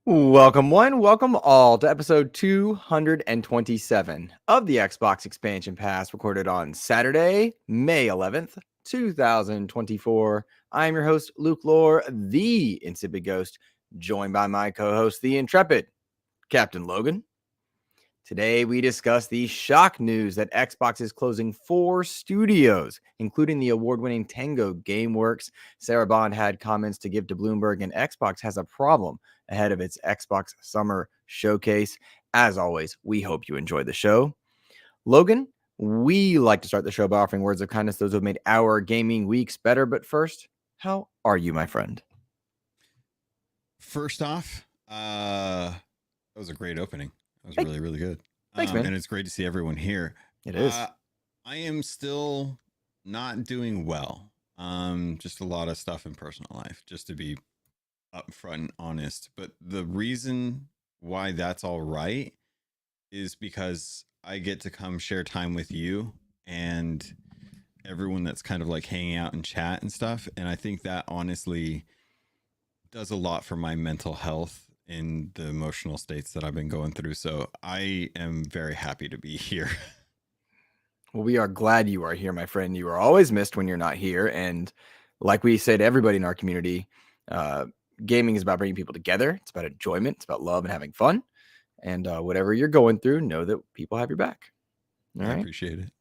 Welcome one, welcome all to episode 227 of the Xbox Expansion Pass, recorded on Saturday, May 11th, 2024. I'm your host, Luke Lohr, the InsipidGhost, joined by my co-host, the intrepid Captain Logun. Today, we discuss the shock news that Xbox is closing 4 studios, including the award-winning Tango Gameworks. Sarah Bond had comments to give to Bloomberg, and Xbox has a problem ahead of its Xbox Summer Showcase. As always, we hope you enjoy the show. Logan, we like to start the show by offering words of kindness to those who have made our gaming weeks better. But first, how are you, my friend? First off, that was a great opening. That was really, really good. Thanks, man. And it's great to see everyone here. It is. I am still not doing well. Just a lot of stuff in personal life, just to be upfront and honest. But the reason why that's all right is because I get to come share time with you and everyone that's kind of like hanging out and chat and stuff. And I think that honestly does a lot for my mental health in the emotional states that I've been going through. So I am very happy to be here. Well, we are glad you are here, my friend. You are always missed when you're not here. And like we say to everybody in our community, gaming is about bringing people together. It's about enjoyment. It's about love and having fun. And whatever you're going through, know that people have your back. All right? I appreciate it.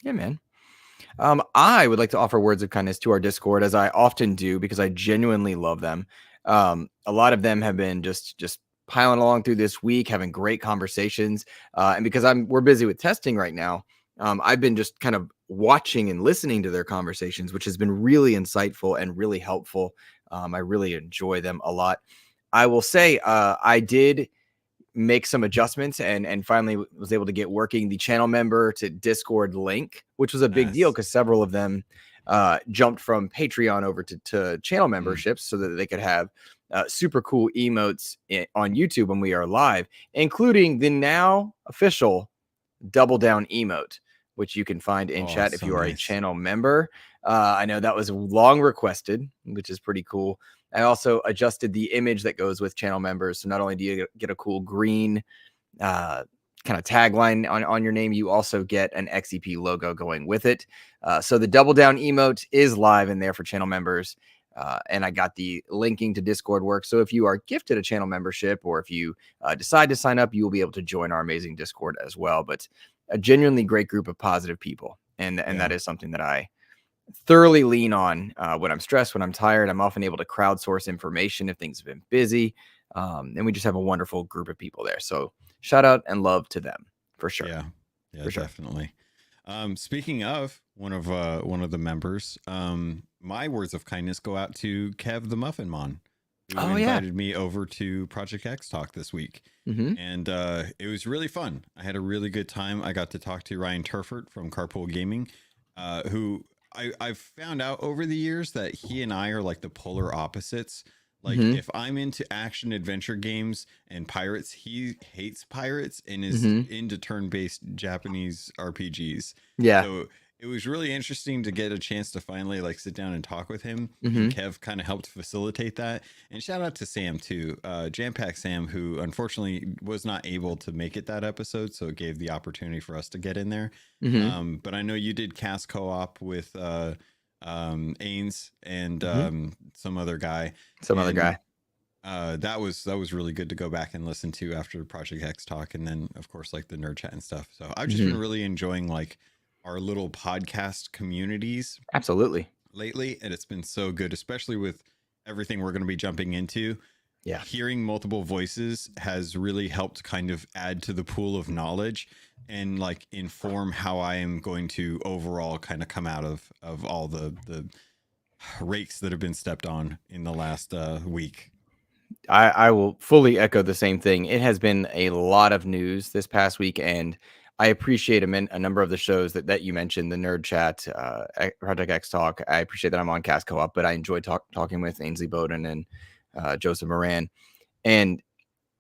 Yeah, man. I would like to offer words of kindness to our Discord, as I often do, because I genuinely love them. A lot of them have been just piling along through this week, having great conversations. And because we're busy with testing right now, I've been just kind of watching and listening to their conversations, which has been really insightful and really helpful. I really enjoy them a lot. I will say I did make some adjustments and finally was able to get working the channel member to Discord link, which was a big deal because several of them jumped from Patreon over to channel memberships so that they could have super cool emotes on YouTube when we are live, including the now official double down emote, which you can find in chat if you are a channel member. I know that was long requested, which is pretty cool. I also adjusted the image that goes with channel members. So not only do you get a cool green kind of tagline on your name, you also get an XEP logo going with it. So the double down emote is live in there for channel members. And I got the linking to Discord work. So if you are gifted a channel membership or if you decide to sign up, you will be able to join our amazing Discord as well. But a genuinely great group of positive people. And that is something that I thoroughly lean on when I'm stressed, when I'm tired. I'm often able to crowdsource information if things have been busy. And we just have a wonderful group of people there. So shout out and love to them for sure. Yeah, for sure. Definitely. Speaking of one of the members, my words of kindness go out to Kev the Muffin Mon, who invited me over to Project X Talk this week. And it was really fun. I had a really good time. I got to talk to Ryan Turfert from Carpool Gaming, who I've found out over the years that he and I are like the polar opposites. Like if I'm into action adventure games and pirates, he hates pirates and is into turn-based Japanese RPGs. Yeah. So it was really interesting to get a chance to finally like sit down and talk with him. And Hmm. Kev kind of helped facilitate that. And shout out to Sam too, Jam Pack Sam, who unfortunately was not able to make it that episode, so it gave the opportunity for us to get in there. Hmm. But I know you did cast co-op with Ains and Hmm. some other guy, Some other and guy. that was really good to go back and listen to after Project X talk, and then of course like the nerd chat and stuff. So I've just been Hmm. really enjoying like our little podcast communities Absolutely. lately, and it's been so good, especially with everything we're going to be jumping into. Yeah. Hearing multiple voices has really helped kind of add to the pool of knowledge and like inform how I am going to overall kind of come out of all the rakes that have been stepped on in the last week. I will fully echo the same thing. It has been a lot of news this past week, and I appreciate a number of the shows that you mentioned, the Nerd Chat, Project X Talk. I appreciate that I'm on Cast Co-op, but I enjoy talking with Ainsley Bowden and Joseph Moran. And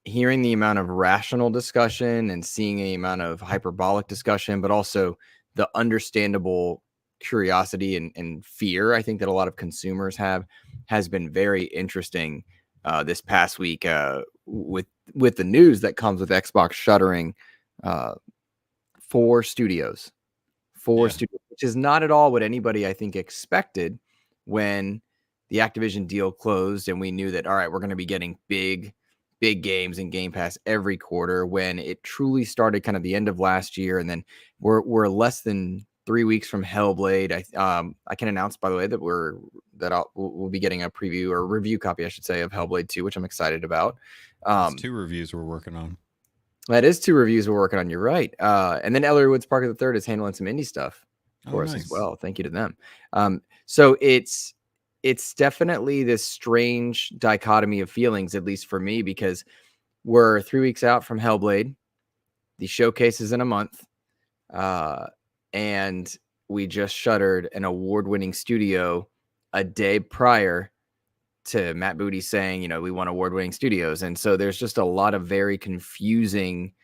hearing the amount of rational discussion and seeing the amount of hyperbolic discussion, but also the understandable curiosity and fear I think that a lot of consumers have has been very interesting this past week with the news that comes with Xbox shuttering uh, four studios Yeah. which is not at all what anybody I think expected when the Activision deal closed and we knew that all right, we're going to be getting big games in Game Pass every quarter. When it truly started kind of the end of last year, and then we're less than 3 weeks from Hellblade. I can announce, by the way, that we'll be getting a preview or review copy, I should say, of Hellblade 2, which I'm excited about. That's 2 reviews we're working on. That is 2 reviews we're working on. You're right. And then Ellery Woods Parker the Third is handling some indie stuff for us as Nice. well. Thank you to them. So it's definitely this strange dichotomy of feelings, at least for me, because we're 3 weeks out from Hellblade. The showcase is in a month, and we just shuttered an award-winning studio a day prior to Matt Booty saying, we want award-winning studios, and so there's just a lot of very confusing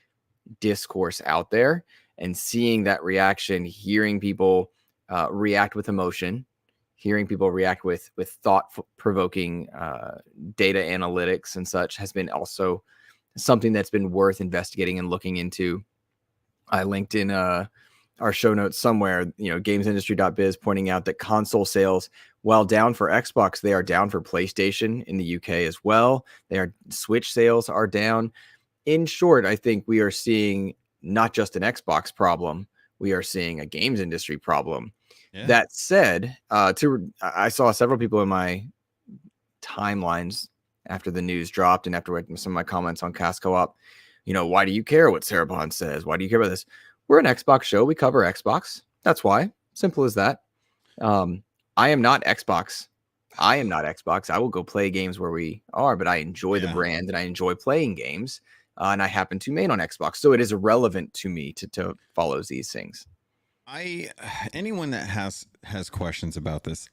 discourse out there, and seeing that reaction, hearing people react with emotion, hearing people react with thought-provoking data analytics and such has been also something that's been worth investigating and looking into. I linked in our show notes somewhere, gamesindustry.biz, pointing out that console sales, while down for Xbox, they are down for PlayStation in the UK as well. Switch sales are down. In short, I think we are seeing not just an Xbox problem, we are seeing a games industry problem. Yeah. That said, I saw several people in my timelines after the news dropped and after some of my comments on Cast Co-op, why do you care what Sarah Bond says? Why do you care about this? We're an Xbox show. We cover Xbox. That's why. Simple as that. I am not Xbox. I am not Xbox. I will go play games where we are, but I enjoy the brand and I enjoy playing games. And I happen to main on Xbox. So it is relevant to me to follow these things. Anyone that has questions about this,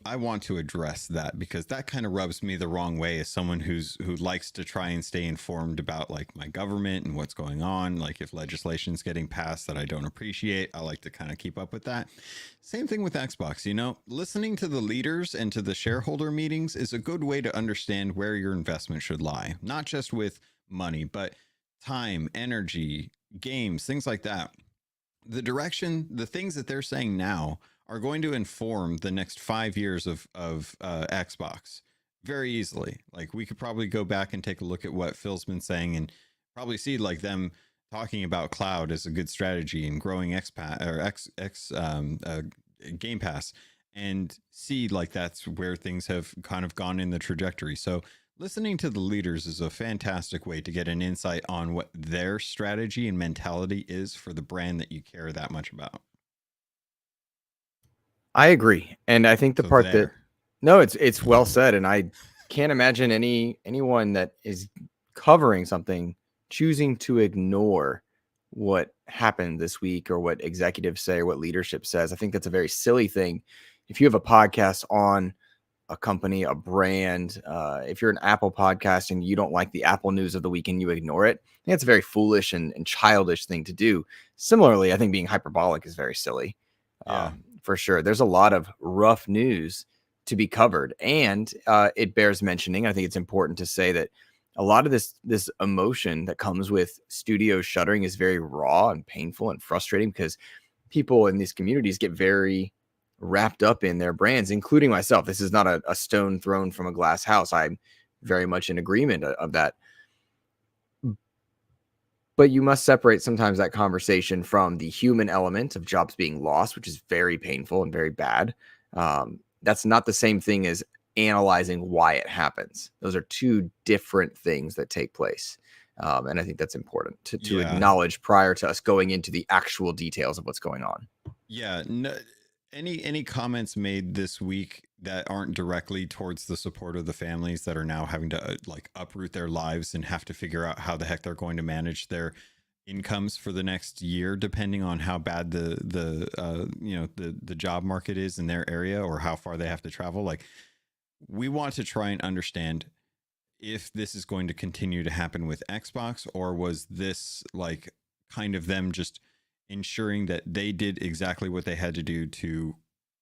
I want to address that, because that kind of rubs me the wrong way as someone who likes to try and stay informed about like my government and what's going on. Like if legislation's getting passed that I don't appreciate, I like to kind of keep up with that. Same thing with Xbox, listening to the leaders and to the shareholder meetings is a good way to understand where your investment should lie, not just with money, but time, energy, games, things like that. The direction, the things that they're saying now are going to inform the next 5 years of Xbox very easily. Like we could probably go back and take a look at what Phil's been saying and probably see like them talking about cloud as a good strategy and growing Game Pass, and see like that's where things have kind of gone in the trajectory. So listening to the leaders is a fantastic way to get an insight on what their strategy and mentality is for the brand that you care that much about. I agree. And I think it's well said. And I can't imagine anyone that is covering something choosing to ignore what happened this week or what executives say or what leadership says. I think that's a very silly thing. If you have a podcast on a company, a brand, if you're an Apple podcast and you don't like the Apple news of the week and you ignore it, I think it's a very foolish and childish thing to do. Similarly, I think being hyperbolic is very silly. Yeah. For sure. There's a lot of rough news to be covered, and it bears mentioning. I think it's important to say that a lot of this emotion that comes with studio shuttering is very raw and painful and frustrating because people in these communities get very wrapped up in their brands, including myself. This is not a stone thrown from a glass house. I'm very much in agreement of that. But you must separate sometimes that conversation from the human element of jobs being lost, which is very painful and very bad. That's not the same thing as analyzing why it happens. Those are two different things that take place. And I think that's important to Yeah. acknowledge prior to us going into the actual details of what's going on. Yeah. No, any comments made this week that aren't directly towards the support of the families that are now having to like uproot their lives and have to figure out how the heck they're going to manage their incomes for the next year, depending on how bad the job market is in their area or how far they have to travel. Like, we want to try and understand if this is going to continue to happen with Xbox, or was this like kind of them just ensuring that they did exactly what they had to do to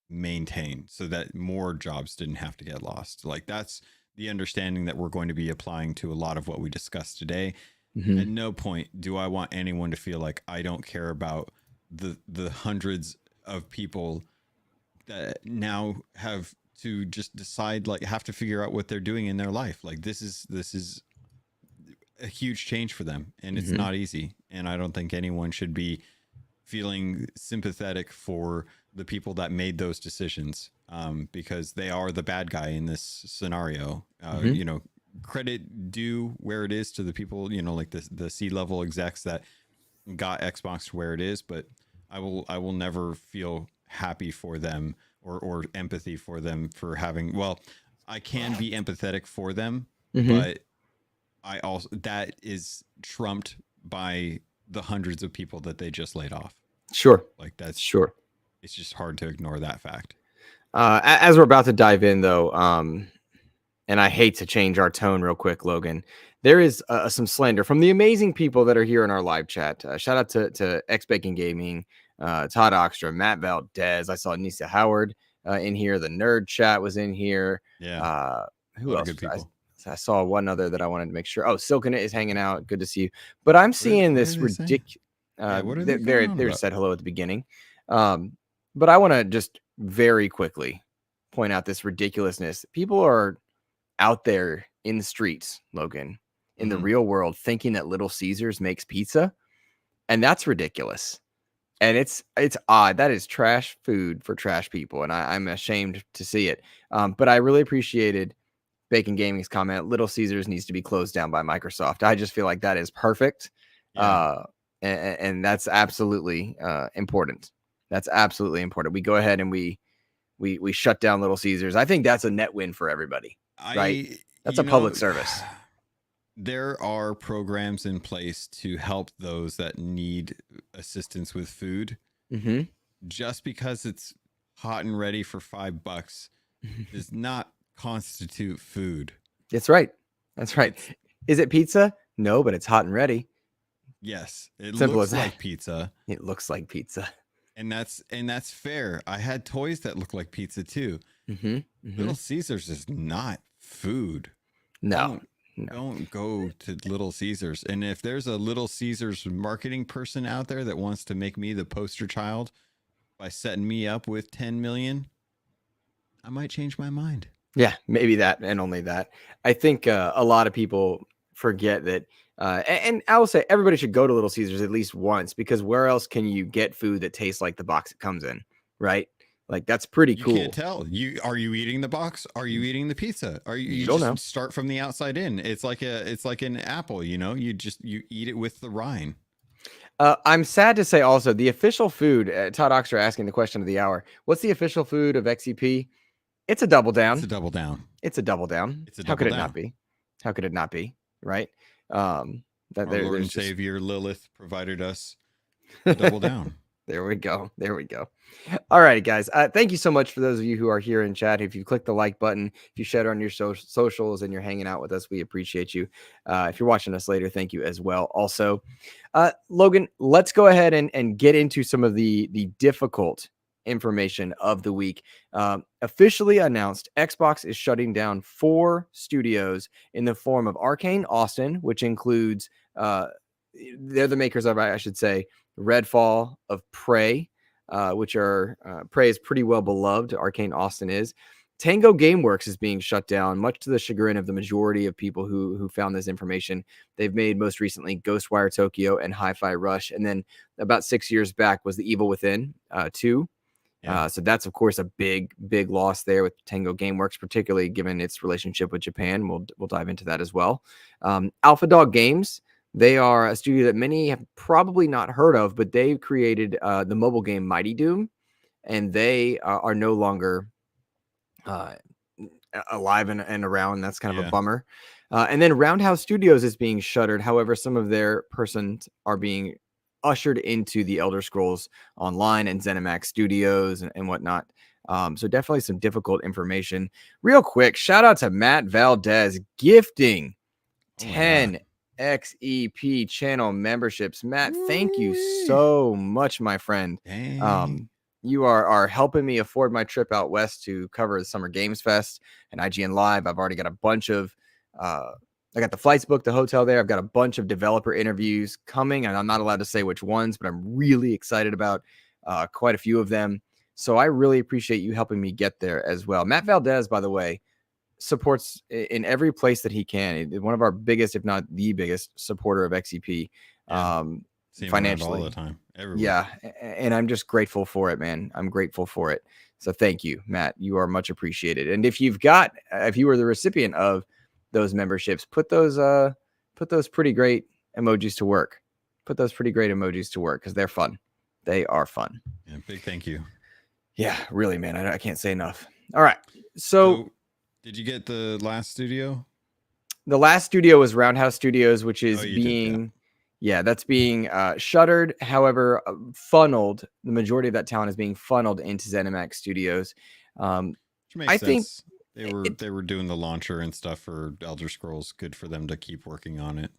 maintain so that more jobs didn't have to get lost. Like, that's the understanding that we're going to be applying to a lot of what we discussed today. Mm-hmm. At no point do I want anyone to feel like I don't care about the hundreds of people that now have to just decide, like, have to figure out what they're doing in their life. Like, this is a huge change for them, and it's Mm-hmm. not easy. And I don't think anyone should be feeling sympathetic for the people that made those decisions, because they are the bad guy in this scenario. Mm-hmm. You know, credit due where it is to the people, you know, like the C-level execs that got Xbox to where it is, but I will never feel happy for them or empathy for them for having, well, I can be empathetic for them, Mm-hmm. but I also, that is trumped by the hundreds of people that they just laid off. Sure. Like, that's, Sure. it's just hard to ignore that fact. As we're about to dive in, though, and I hate to change our tone real quick, Logan, there is some slander from the amazing people that are here in our live chat. Shout out to X Bacon Gaming, Todd Oxtra, Matt Valdez. I saw Nisa Howard in here. The Nerd Chat was in here. Yeah. A Who lot else? of good people. I saw one other that I wanted to make sure. Oh, Silken is hanging out. Good to see you. But I'm seeing what this are they saying? ridiculous. Yeah, what are they going on They about? said hello at the beginning. But I want to just very quickly point out this ridiculousness. People are out there in the streets, Logan, in the Mhm. real world, thinking that Little Caesars makes pizza, and that's ridiculous. And it's odd. That is trash food for trash people, and I'm ashamed to see it. But I really appreciated Bacon Gaming's comment. Little Caesars needs to be closed down by Microsoft. I just feel like that is perfect, Yeah. and that's absolutely important. That's absolutely important. We go ahead and we shut down Little Caesars. I think that's a net win for everybody, right? That's You a public know, service. there are programs in place to help those that need assistance with food. Mm-hmm. Just because it's hot and ready for $5 does not constitute food. That's right. That's right. It's, Is it pizza? No, but it's hot and ready. yes, it Simple looks as that. like pizza. It looks like pizza. And that's fair. I had toys that look like pizza too. Mm-hmm. Mm-hmm. Little Caesars is not food. No. Don't go to Little Caesars. And if there's a Little Caesars marketing person out there that wants to make me the poster child by setting me up with 10 million, I might change my mind. Yeah, maybe that and only that. I think a lot of people forget that. And I will say everybody should go to Little Caesars at least once, because where else can you get food that tastes like the box it comes in, right? Like, that's pretty You cool. can't tell. Are you eating the box? Are you eating the pizza? Are you don't just know. start from the outside in? It's like an apple, you know? You eat it with the rind. I'm sad to say also the official food, Todd Oxter asking the question of the hour, what's the official food of XCP? It's a double down. It's a double down. It's a double down. It's a How double could it down. not be? How could it not be? Right? Our Lord and Savior Lilith provided us a double down. There we go. There we go. All right, guys. Thank you so much for those of you who are here in chat. If you click the like button, if you share it on your socials and you're hanging out with us, we appreciate you. If you're watching us later, thank you as well. Also, Logan, let's go ahead and get into some of the difficult information of the week. Officially announced, Xbox is shutting down 4 studios in the form of Arcane Austin, which includes, they're the makers of, I should say, Redfall, of Prey, which are, Prey is pretty well beloved. Arcane Austin is. Tango Gameworks is being shut down, much to the chagrin of the majority of people who found this information. They've made most recently Ghostwire Tokyo and Hi-Fi Rush, and then about 6 years back was The Evil Within 2. Yeah. So that's, of course, a big loss there with Tango Gameworks, particularly given its relationship with Japan. We'll dive into that as well. Alpha Dog Games, they are a studio that many have probably not heard of, but they created the mobile game Mighty Doom, and they are no longer uh, alive and around. That's kind of a Yeah. bummer. And then Roundhouse Studios is being shuttered. However, some of their persons are being ushered into the Elder Scrolls Online and ZeniMax Studios and whatnot. So definitely some difficult information. Real quick, shout out to Matt Valdez gifting Oh my God. 10 XEP channel memberships. Matt, thank you Woo-wee. so much, my friend. Dang. You are helping me afford my trip out west to cover the Summer Games Fest and IGN Live. I've already got a bunch of, I got the flights booked, the hotel there. I've got a bunch of developer interviews coming, and I'm not allowed to say which ones, but I'm really excited about quite a few of them. So I really appreciate you helping me get there as well. Matt Valdez, by the way, supports in every place that he can. One of our biggest, if not the biggest, supporter of XEP. Yeah. See him around all the time, everywhere. Yeah, and I'm just grateful for it, man. I'm grateful for it. So thank you, Matt. You are much appreciated. And if you were the recipient of those memberships, put those pretty great emojis to work. Put those pretty great emojis to work because they're fun. They are fun. Yeah, big thank you. Yeah, really, man. I can't say enough. All right. So did you get the last studio? The last studio was Roundhouse Studios, which is being that's being shuttered. However, funneled. The majority of that talent is being funneled into ZeniMax Studios. Which makes sense. Think they were doing the launcher and stuff for Elder Scrolls. Good for them to keep working on it.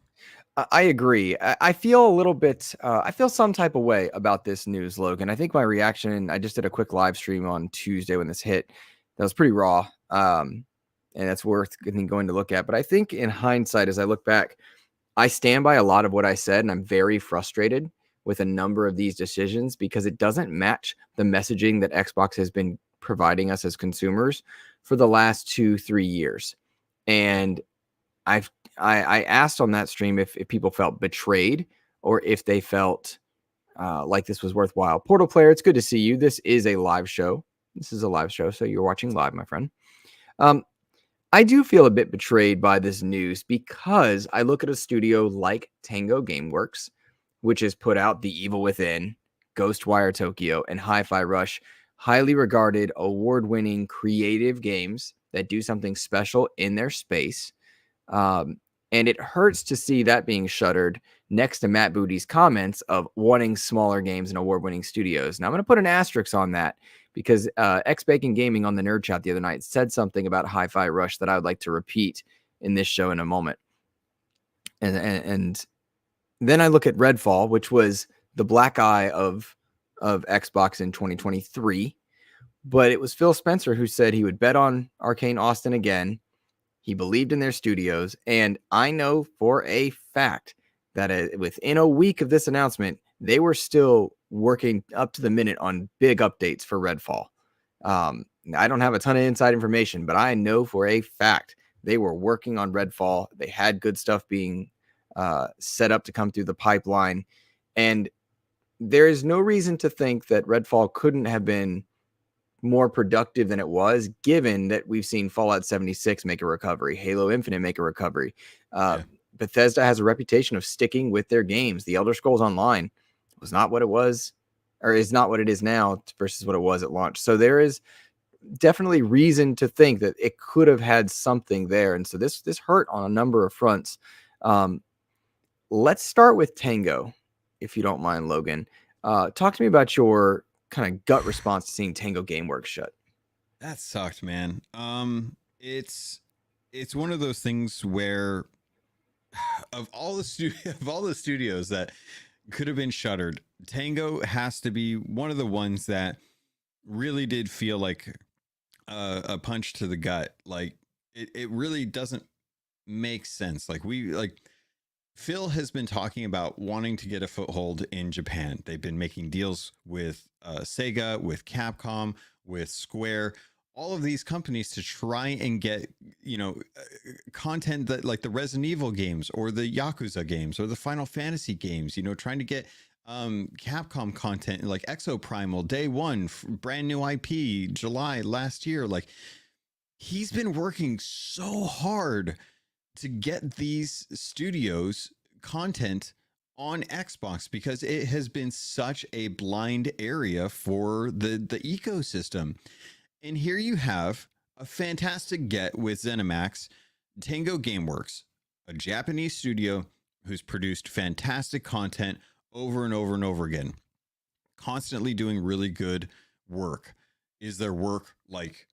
I agree. I feel a little bit. I feel some type of way about this news, Logan. I think my reaction. I just did a quick live stream on Tuesday when this hit. That was pretty raw. And that's worth going to look at. But I think in hindsight, as I look back, I stand by a lot of what I said, and I'm very frustrated with a number of these decisions because it doesn't match the messaging that Xbox has been providing us as consumers for the last 2-3 years. And I asked on that stream if people felt betrayed or if they felt like this was worthwhile. Portal Player, it's good to see you. This is a live show. So you're watching live, my friend. I do feel a bit betrayed by this news because I look at a studio like Tango Gameworks, which has put out The Evil Within, Ghostwire Tokyo, and Hi-Fi Rush, highly regarded, award-winning creative games that do something special in their space. And it hurts to see that being shuttered next to Matt Booty's comments of wanting smaller games and award-winning studios. Now, I'm going to put an asterisk on that because X-Bacon Gaming on the Nerd Chat the other night said something about Hi-Fi Rush that I would like to repeat in this show in a moment. And then I look at Redfall, which was the black eye of Xbox in 2023. But it was Phil Spencer who said he would bet on Arcane Austin again. He believed in their studios. And I know for a fact that within a week of this announcement, they were still working up to the minute on big updates for Redfall. I don't have a ton of inside information, but I know for a fact they were working on Redfall. They had good stuff being set up to come through the pipeline. And there is no reason to think that Redfall couldn't have been more productive than it was, given that we've seen Fallout 76 make a recovery, Halo Infinite make a recovery. Bethesda has a reputation of sticking with their games. The Elder Scrolls Online was not what it was, or is not what it is now versus what it was at launch. So there is definitely reason to think that it could have had something there. And so this hurt on a number of fronts. Let's start with Tango, if you don't mind, Logan. Talk to me about your kind of gut response to seeing Tango Gameworks shut. That sucked, man. It's one of those things where of all the studios that could have been shuttered, Tango has to be one of the ones that really did feel like a punch to the gut. Like it really doesn't make sense. Like Phil has been talking about wanting to get a foothold in Japan. They've been making deals with Sega, with Capcom, with Square, all of these companies to try and get, content that like the Resident Evil games or the Yakuza games or the Final Fantasy games, trying to get Capcom content like Exo Primal Day One, brand new IP, July last year. Like he's been working so hard to get these studios content on Xbox because it has been such a blind area for the ecosystem. And here you have a fantastic get with ZeniMax, Tango Gameworks, a Japanese studio who's produced fantastic content over and over and over again, constantly doing really good work. Is their work like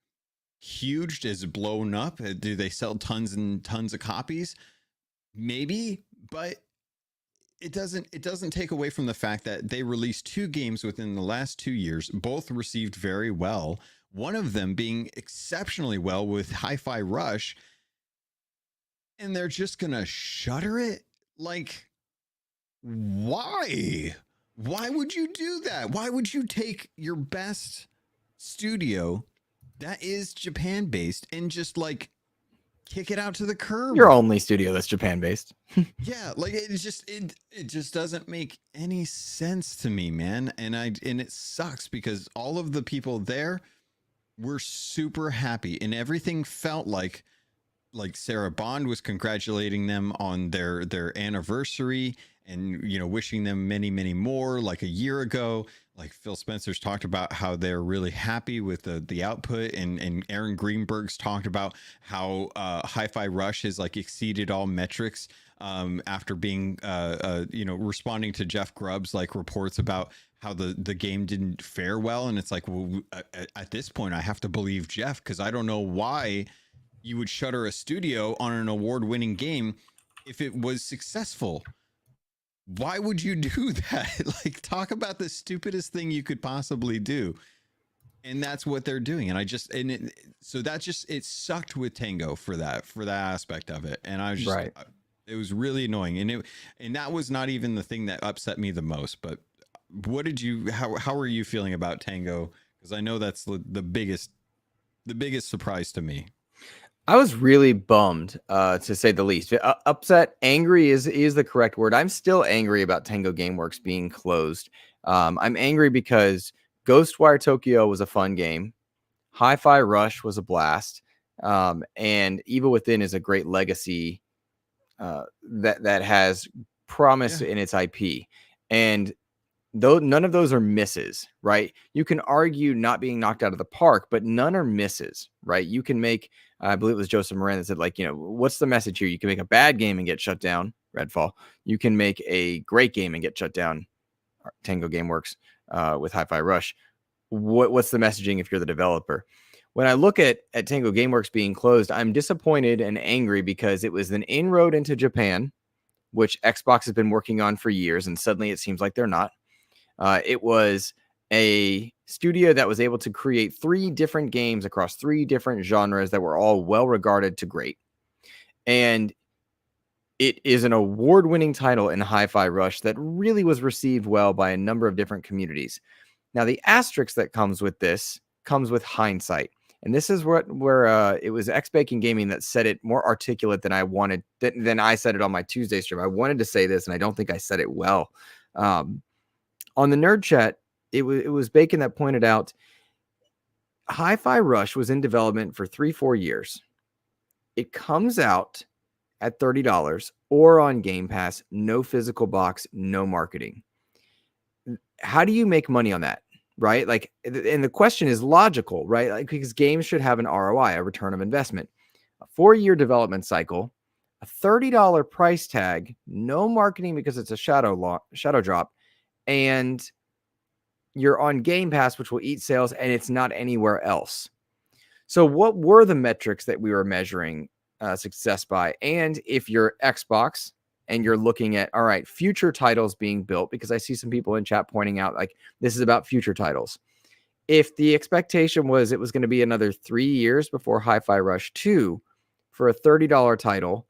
huge? Is it blown up? Do they sell tons and tons of copies? Maybe, but it doesn't take away from the fact that they released 2 games within the last 2 years, both received very well, one of them being exceptionally well with Hi-Fi Rush, and they're just gonna shutter it. Like, why would you do that? Why would you take your best studio that is Japan based and just like kick it out to the curb? Your only studio that's Japan based. Yeah, like it just doesn't make any sense to me, man. And it sucks because all of the people there were super happy and everything felt like Sarah Bond was congratulating them on their anniversary and wishing them many more like a year ago. Like Phil Spencer's talked about how they're really happy with the output, and Aaron Greenberg's talked about how Hi-Fi Rush has like exceeded all metrics after being responding to Jeff Grubb's like reports about how the game didn't fare well. And it's like, well, at this point I have to believe Jeff, because I don't know why you would shutter a studio on an award-winning game if it was successful. Why would you do that? Like, talk about the stupidest thing you could possibly do. And that's what they're doing. And it sucked with Tango for that aspect of it. And I was just, Right. It was really annoying. And that was not even the thing that upset me the most. But how are you feeling about Tango? Because I know that's the biggest surprise to me. I was really bummed, to say the least. Upset, angry is the correct word. I'm still angry about Tango Gameworks being closed. I'm angry because Ghostwire Tokyo was a fun game. Hi-Fi Rush was a blast. And Evil Within is a great legacy that has promise in its IP. And though none of those are misses, right? You can argue not being knocked out of the park, but none are misses, right? You can make, I believe it was Joseph Moran that said, like, what's the message here? You can make a bad game and get shut down, Redfall. You can make a great game and get shut down, Tango Gameworks, with Hi-Fi Rush. What's the messaging if you're the developer? When I look at Tango Gameworks being closed, I'm disappointed and angry because it was an inroad into Japan, which Xbox has been working on for years, and suddenly it seems like they're not. It was a studio that was able to create 3 different games across 3 different genres that were all well regarded to great. And it is an award-winning title in Hi-Fi Rush that really was received well by a number of different communities. Now, the asterisk that comes with this comes with hindsight. And this is where it was X-Baking Gaming that said it more articulate than I wanted, than I said it on my Tuesday stream. I wanted to say this, and I don't think I said it well. On the Nerd Chat, it was Bacon that pointed out Hi-Fi Rush was in development for 3-4 years. It comes out at $30 or on Game Pass, no physical box, no marketing. How do you make money on that? Right? Like, and the question is logical, right? Like, because games should have an ROI, a return of investment. A 4-year development cycle, a $30 price tag, no marketing because it's a shadow drop, and you're on Game Pass, which will eat sales, and it's not anywhere else. So what were the metrics that we were measuring success by? And if you're Xbox and you're looking at, all right, future titles being built, because I see some people in chat pointing out, like, this is about future titles. if the expectation was it was going to be another 3 years before Hi-Fi Rush 2 for a $30 title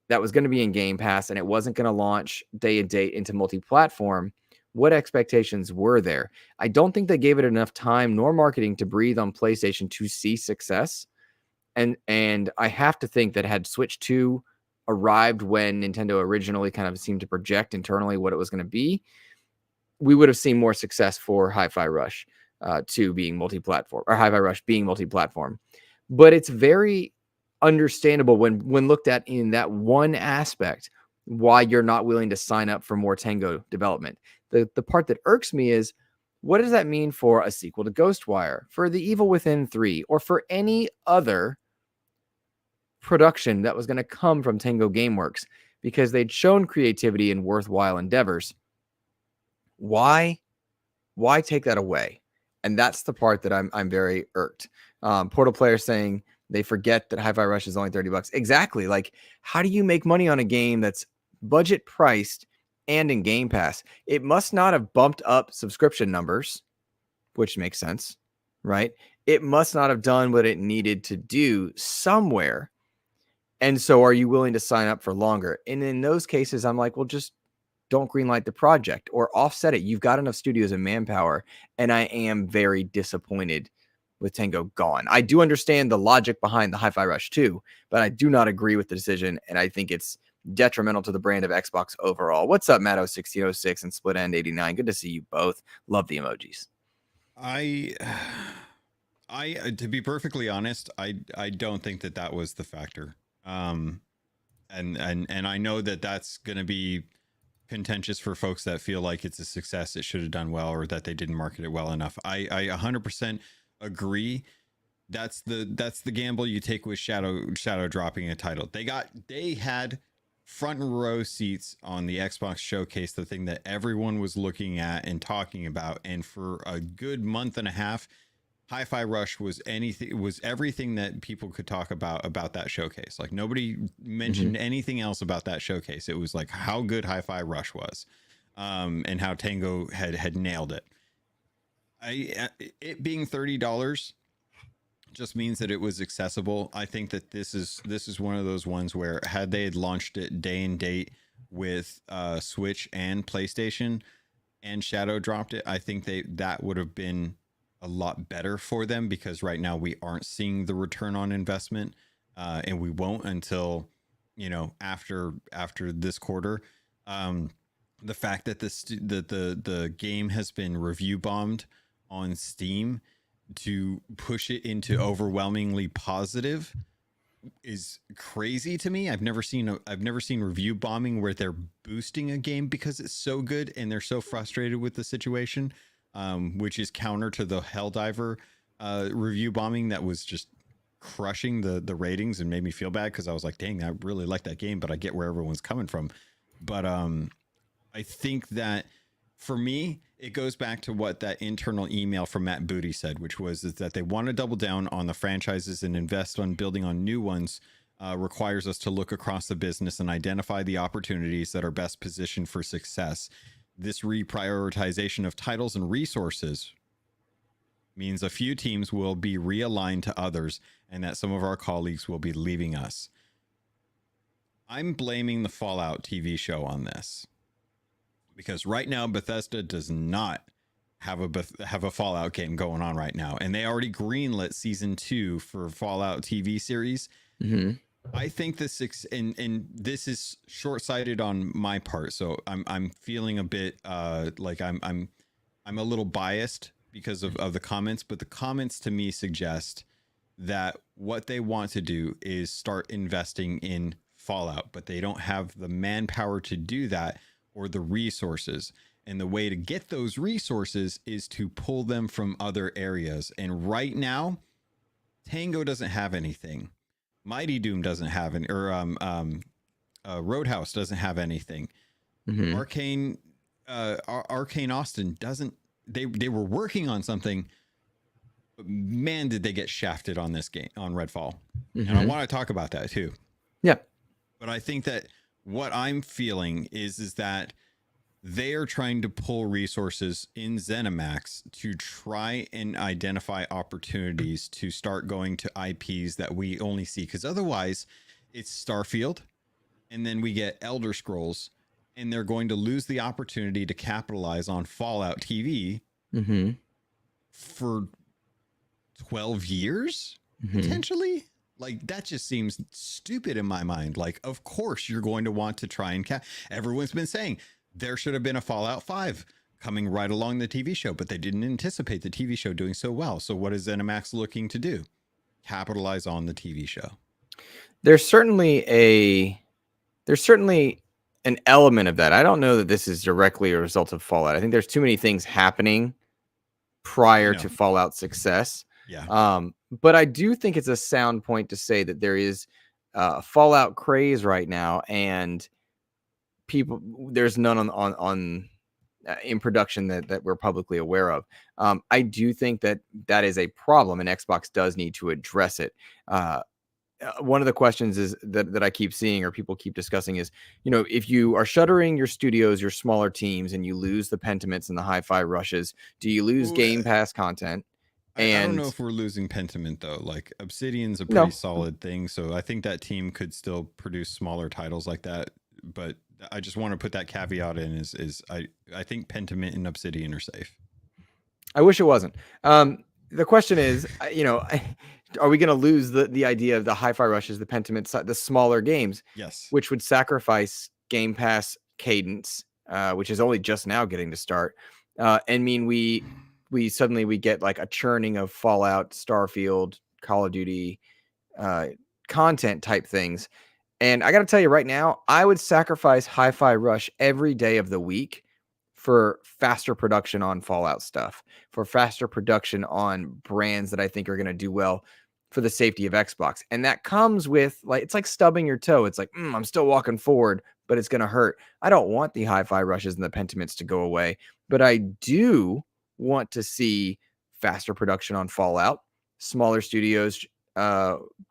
that was going to be in Game Pass and it wasn't going to launch day and date into multi-platform, what expectations were there? I don't think they gave it enough time nor marketing to breathe on PlayStation to see success. And I have to think that had Switch 2 arrived when Nintendo originally kind of seemed to project internally what it was going to be, we would have seen more success for Hi-Fi Rush 2 being multi-platform, or Hi-Fi Rush being multi-platform. But it's very understandable when looked at in that one aspect why you're not willing to sign up for more Tango development. The part that irks me is, what does that mean for a sequel to Ghostwire, for The Evil Within 3, or for any other production that was going to come from Tango Gameworks? Because they'd shown creativity in worthwhile endeavors. Why take that away? And that's the part that I'm very irked. Portal Player saying they forget that Hi-Fi Rush is only $30. Exactly. Like, how do you make money on a game that's budget priced and in Game Pass? It must not have bumped up subscription numbers, which makes sense, right? It must not have done what it needed to do somewhere. And so are you willing to sign up for longer? And in those cases, I'm like, well, just don't greenlight the project or offset it. You've got enough studios and manpower. And I am very disappointed with Tango gone. I do understand the logic behind the Hi-Fi Rush 2, but I do not agree with the decision. And I think it's detrimental to the brand of Xbox overall. What's up, Matto1606 and Split End 89? Good to see you both. Love the emojis. To be perfectly honest, I don't think that was the factor. And I know that that's going to be contentious for folks that feel like it's a success, it should have done well, or that they didn't market it well enough. I 100% agree. That's the gamble you take with shadow dropping a title. They had front row seats on the Xbox showcase, the thing that everyone was looking at and talking about, and for a good month and a half, Hi-Fi Rush was everything that people could talk about that showcase. Like, nobody mentioned anything else about that showcase. It was like how good Hi-Fi Rush was, and how Tango had nailed it. It being $30 just means that it was accessible. I think that this is one of those ones where had they had launched it day and date with Switch and PlayStation and shadow dropped it, I think that would have been a lot better for them, because right now we aren't seeing the return on investment, and we won't until after this quarter. The fact that the game has been review bombed on Steam to push it into overwhelmingly positive is crazy to me. I've never seen review bombing where they're boosting a game because it's so good and they're so frustrated with the situation. Which is counter to the Helldiver review bombing that was just crushing the ratings and made me feel bad, because I was like, dang, I really like that game, but I get where everyone's coming from. But I think that for me, it goes back to what that internal email from Matt Booty said, which is that they want to double down on the franchises and invest on building on new ones. Requires us to look across the business and identify the opportunities that are best positioned for success. This reprioritization of titles and resources means a few teams will be realigned to others, and that some of our colleagues will be leaving us. I'm blaming the Fallout TV show on this, because right now Bethesda does not have a Fallout game going on right now, and they already greenlit season 2 for Fallout TV series. I think this and this is short-sighted on my part, so I'm feeling a bit like I'm a little biased because of the comments, but the comments to me suggest that what they want to do is start investing in Fallout, but they don't have the manpower to do that or the resources. And the way to get those resources is to pull them from other areas. And right now, Tango doesn't have anything. Mighty Doom doesn't have any, or Roadhouse doesn't have anything. Arcane Austin doesn't. They were working on something, but man, did they get shafted on this game, on Redfall. And I want to talk about that too. Yeah. But I think that what I'm feeling is that they are trying to pull resources in ZeniMax to try and identify opportunities to start going to IPs that we only see. Because otherwise, it's Starfield, and then we get Elder Scrolls, and they're going to lose the opportunity to capitalize on Fallout TV for 12 years, potentially. Like, that just seems stupid in my mind. Like, of course, you're going to want to try and everyone's been saying there should have been a Fallout 5 coming right along the TV show, but they didn't anticipate the TV show doing so well. So what is ZeniMax looking to do? Capitalize on the TV show. There's certainly an element of that. I don't know that this is directly a result of Fallout. I think there's too many things happening prior to Fallout success. Yeah. But I do think it's a sound point to say that there is Fallout craze right now, and there's none on in production that we're publicly aware of. I do think that is a problem, and Xbox does need to address it. One of the questions is that I keep seeing or people keep discussing is, if you are shuttering your studios, your smaller teams, and you lose the Pentiments and the hi-fi rushes, do you lose Game Pass content? I don't know if we're losing Pentiment, though. Like, Obsidian's a pretty solid thing, so I think that team could still produce smaller titles like that. But I just want to put that caveat in is I think Pentiment and Obsidian are safe. I wish it wasn't. The question is, are we going to lose the idea of the hi-fi rushes, the Pentiment, the smaller games? Yes. Which would sacrifice Game Pass cadence, which is only just now getting to start, and mean we suddenly get like a churning of Fallout, Starfield, Call of Duty content type things. And I got to tell you right now, I would sacrifice Hi-Fi Rush every day of the week for faster production on Fallout stuff, for faster production on brands that I think are going to do well for the safety of Xbox. And that comes with, like, it's like stubbing your toe. It's like, I'm still walking forward, but it's going to hurt. I don't want the Hi-Fi Rushes and the Pentiments to go away, but I do want to see faster production on Fallout, smaller studios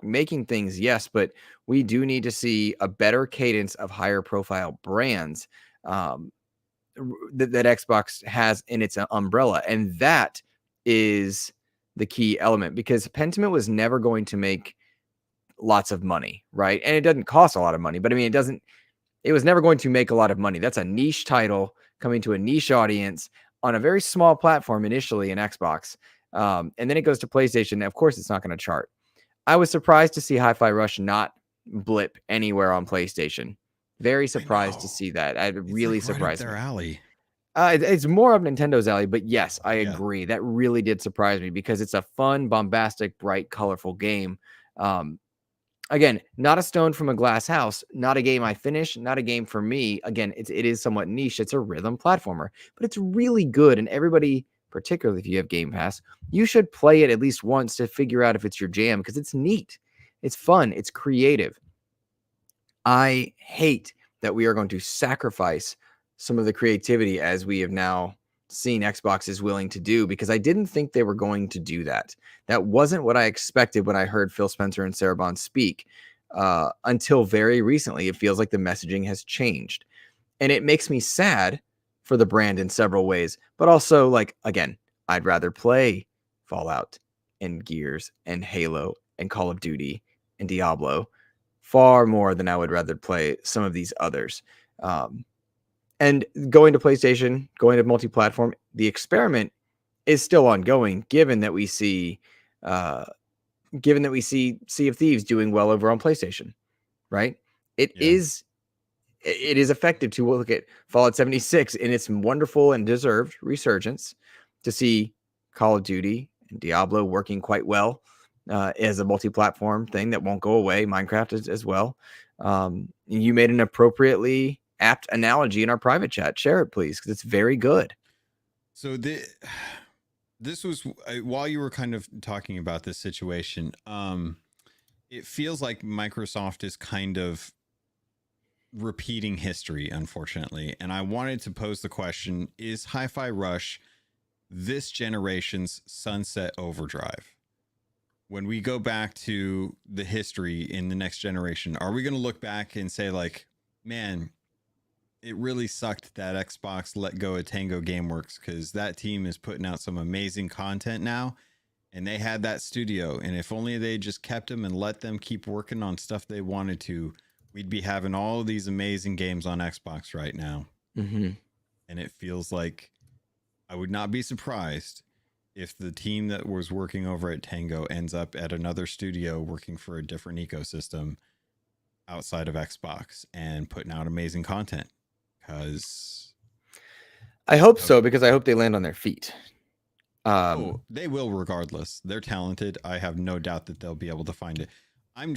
making things, yes, but we do need to see a better cadence of higher profile brands that Xbox has in its umbrella. And that is the key element, because Pentiment was never going to make lots of money, right? And it doesn't cost a lot of money, but I mean, it was never going to make a lot of money. That's a niche title coming to a niche audience on a very small platform initially in Xbox. And then it goes to PlayStation. Of course, it's not going to chart. I was surprised to see Hi-Fi Rush not blip anywhere on PlayStation. Very surprised to see that. It really surprised me. Their alley. It's more up Nintendo's alley, but yes, I agree. That really did surprise me because it's a fun, bombastic, bright, colorful game. Again, not a stone from a glass house, not a game I finish, not a game for me. Again, it is somewhat niche. It's a rhythm platformer, but it's really good. And everybody, particularly if you have Game Pass, you should play it at least once to figure out if it's your jam, because it's neat. It's fun. It's creative. I hate that we are going to sacrifice some of the creativity, as we have now seen Xbox is willing to do, because I didn't think they were going to do that. That wasn't what I expected when I heard Phil Spencer and Sarah Bond speak until very recently. It feels like the messaging has changed, and it makes me sad for the brand in several ways, but also, like, again, I'd rather play Fallout and Gears and Halo and Call of Duty and Diablo far more than I would rather play some of these others. And going to PlayStation, going to multi-platform, the experiment is still ongoing, given that we see Sea of Thieves doing well over on PlayStation, right? It is effective to look at Fallout 76 in its wonderful and deserved resurgence, to see Call of Duty and Diablo working quite well as a multi-platform thing that won't go away. Minecraft as well. You made an appropriately apt analogy in our private chat. Share it, please, because it's very good. So this was while you were kind of talking about this situation. It feels like Microsoft is kind of repeating history, unfortunately. And I wanted to pose the question: is Hi-Fi Rush this generation's Sunset Overdrive? When we go back to the history in the next generation, are we going to look back and say, like, man, it really sucked that Xbox let go of Tango Gameworks, because that team is putting out some amazing content now, and they had that studio. And if only they just kept them and let them keep working on stuff they wanted to, we'd be having all of these amazing games on Xbox right now. Mm-hmm. And it feels like I would not be surprised if the team that was working over at Tango ends up at another studio working for a different ecosystem outside of Xbox and putting out amazing content. Because I hope so, because I hope they land on their feet. They will regardless. They're talented. I have no doubt that they'll be able to find it. I'm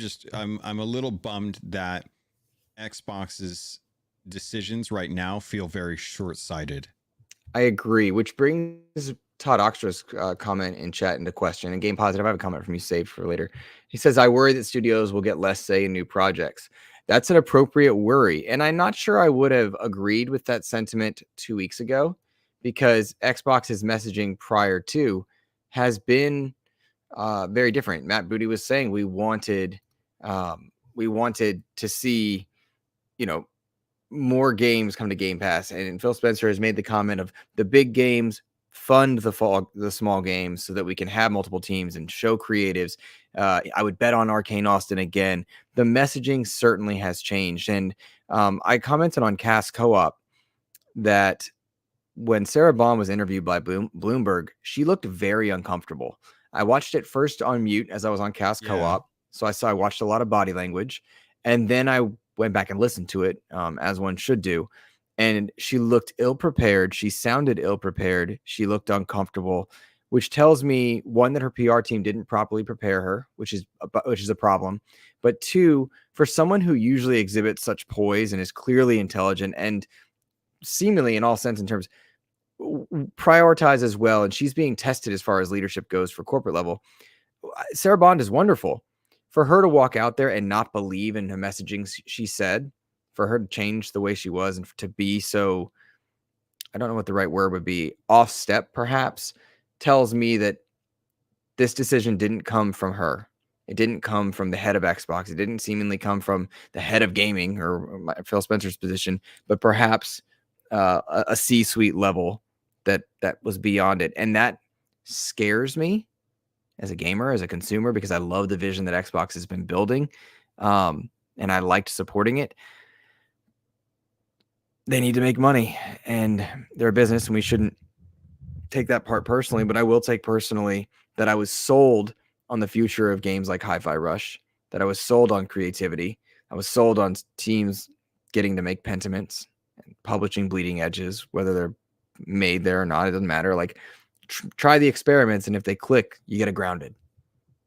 a little bummed that Xbox's decisions right now feel very short-sighted. I agree, which brings Todd Oxtra's comment in chat into question. And Game Positive, I have a comment from you saved for later. He says, I worry that studios will get less say in new projects. That's an appropriate worry. And I'm not sure I would have agreed with that sentiment 2 weeks ago, because Xbox's messaging prior to has been very different. Matt Booty was saying we wanted to see, more games come to Game Pass, and Phil Spencer has made the comment of the big games fund the small games so that we can have multiple teams and show creatives. I would bet on Arcane Austin again. The messaging certainly has changed, and I commented on Cast Co-op that when Sarah Bond was interviewed by Bloomberg, she looked very uncomfortable. I watched it first on mute as I was on Cast Co-op, so I watched a lot of body language, and then I went back and listened to it, as one should do. And she looked ill-prepared. She sounded ill-prepared. She looked uncomfortable, which tells me, one, that her PR team didn't properly prepare her, which is a problem. But two, for someone who usually exhibits such poise and is clearly intelligent and seemingly in all sense and terms prioritize as well, and she's being tested as far as leadership goes for corporate level. Sarah Bond is wonderful. For her to walk out there and not believe in the messaging she said, for her to change the way she was and to be so, I don't know what the right word would be, off step perhaps, tells me that this decision didn't come from her. It didn't come from the head of Xbox. It didn't seemingly come from the head of gaming or Phil Spencer's position, but perhaps a C-suite level that was beyond it. And that scares me as a gamer, as a consumer, because I love the vision that Xbox has been building, and I liked supporting it. They need to make money, and they're a business, and we shouldn't take that part personally, but I will take personally that I was sold on the future of games like Hi-Fi Rush, that I was sold on creativity. I was sold on teams getting to make Pentiments and publishing Bleeding Edges, whether they're made there or not, it doesn't matter. Like, try the experiments, and if they click, you get a Grounded,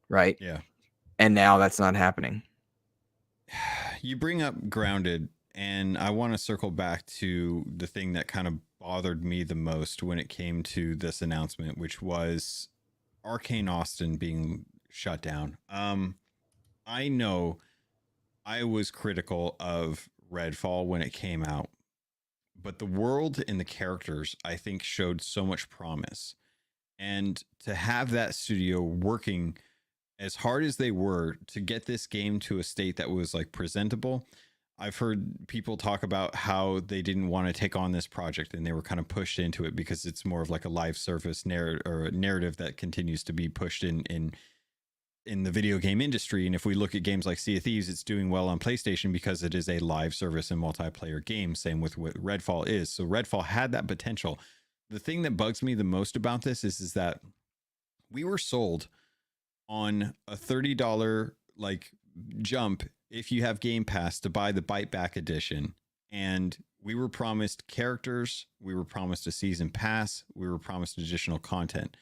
right? Yeah. And now that's not happening. You bring up Grounded, and I want to circle back to the thing that kind of bothered me the most when it came to this announcement, which was Arcane Austin being shut down. I know I was critical of Redfall when it came out, but the world and the characters, I think, showed so much promise. And to have that studio working as hard as they were to get this game to a state that was like presentable. I've heard people talk about how they didn't want to take on this project and they were kind of pushed into it because it's more of like a live service narrative, or a narrative that continues to be pushed in the video game industry. And if we look at games like Sea of Thieves, it's doing well on PlayStation because it is a live service and multiplayer game. Same with what Redfall is. So Redfall had that potential. The thing that bugs me the most about this is that we were sold on a $30 like jump if you have Game Pass to buy the Bite Back edition. And we were promised characters, we were promised a season pass, we were promised additional content.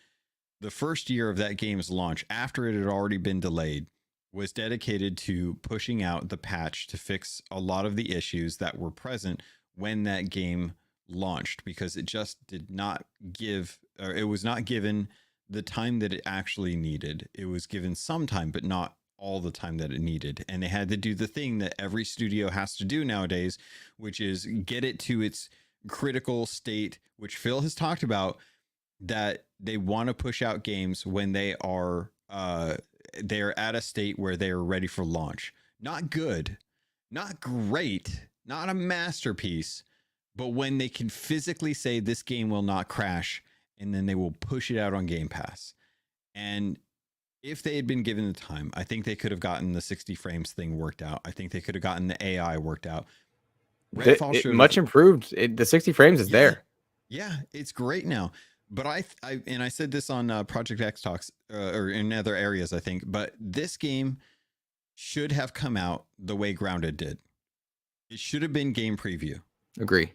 The first year of that game's launch, after it had already been delayed, was dedicated to pushing out the patch to fix a lot of the issues that were present when that game launched, because it just did not give, or it was not given the time that it actually needed. It was given some time, but not all the time that it needed. And they had to do the thing that every studio has to do nowadays, which is get it to its critical state, which Phil has talked about, that they want to push out games when they're at a state where they are ready for launch. Not good, not great, not a masterpiece, But when they can physically say this game will not crash, and then they will push it out on Game Pass. And if they had been given the time, I think they could have gotten the 60 frames thing worked out. I think they could have gotten the AI worked out. Redfall showed much improved. The 60 frames is there. Yeah, it's great now. But I said this on Project X Talks or in other areas, I think. But this game should have come out the way Grounded did. It should have been game preview. Agree.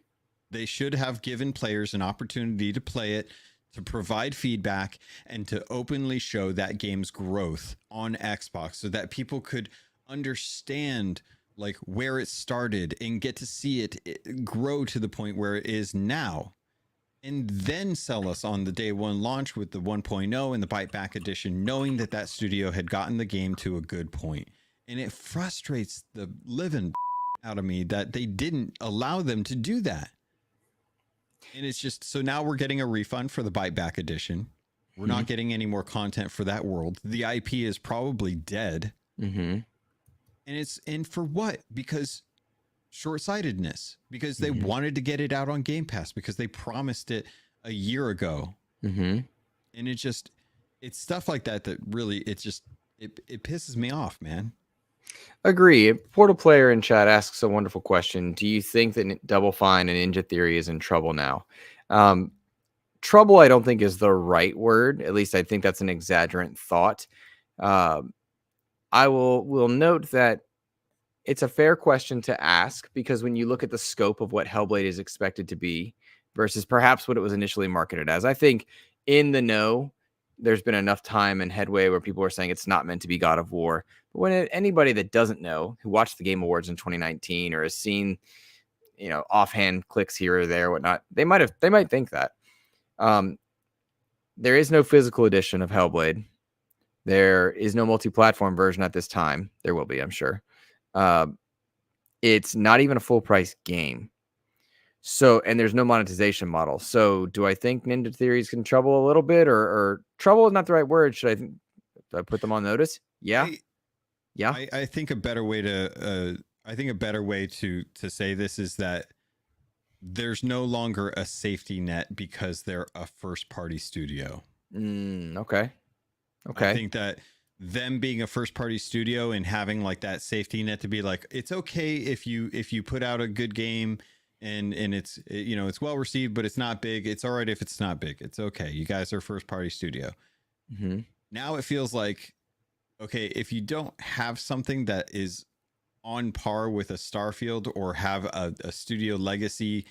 They should have given players an opportunity to play it, to provide feedback, and to openly show that game's growth on Xbox so that people could understand like where it started and get to see it grow to the point where it is now. And then sell us on the day one launch with the 1.0 and the Bite Back edition, knowing that that studio had gotten the game to a good point. And it frustrates the living out of me that they didn't allow them to do that. And it's just, so now we're getting a refund for the Bite Back edition. We're not getting any more content for that world. The IP is probably dead. And and for what? Because short-sightedness, because they wanted to get it out on Game Pass, because they promised it a year ago. And it's stuff like that really, it pisses me off, man. Agree. Portal Player in chat asks a wonderful question. Do you think that Double Fine and Ninja Theory is in trouble now? Trouble, I don't think is the right word. At least I think that's an exaggerant thought. I will note that it's a fair question to ask, because when you look at the scope of what Hellblade is expected to be versus perhaps what it was initially marketed as, I think in the know, there's been enough time and headway where people are saying it's not meant to be God of War. But when anybody that doesn't know, who watched the Game Awards in 2019 or has seen, offhand clicks here or there, whatnot, they might think that. There is no physical edition of Hellblade. There is no multi-platform version at this time. There will be, I'm sure. It's not even a full price game. So, and there's no monetization model. So do I think Ninja Theory is in trouble a little bit, or trouble is not the right word? Should I put them on notice? Yeah. I think a better way to say this is that there's no longer a safety net because they're a first party studio. Okay. I think that them being a first party studio and having like that safety net to be like, it's okay if you put out a good game and it's, it's well received, but it's not big. It's all right if it's not big. It's okay. You guys are first party studio. Now it feels like, okay, if you don't have something that is on par with a Starfield or have a studio legacy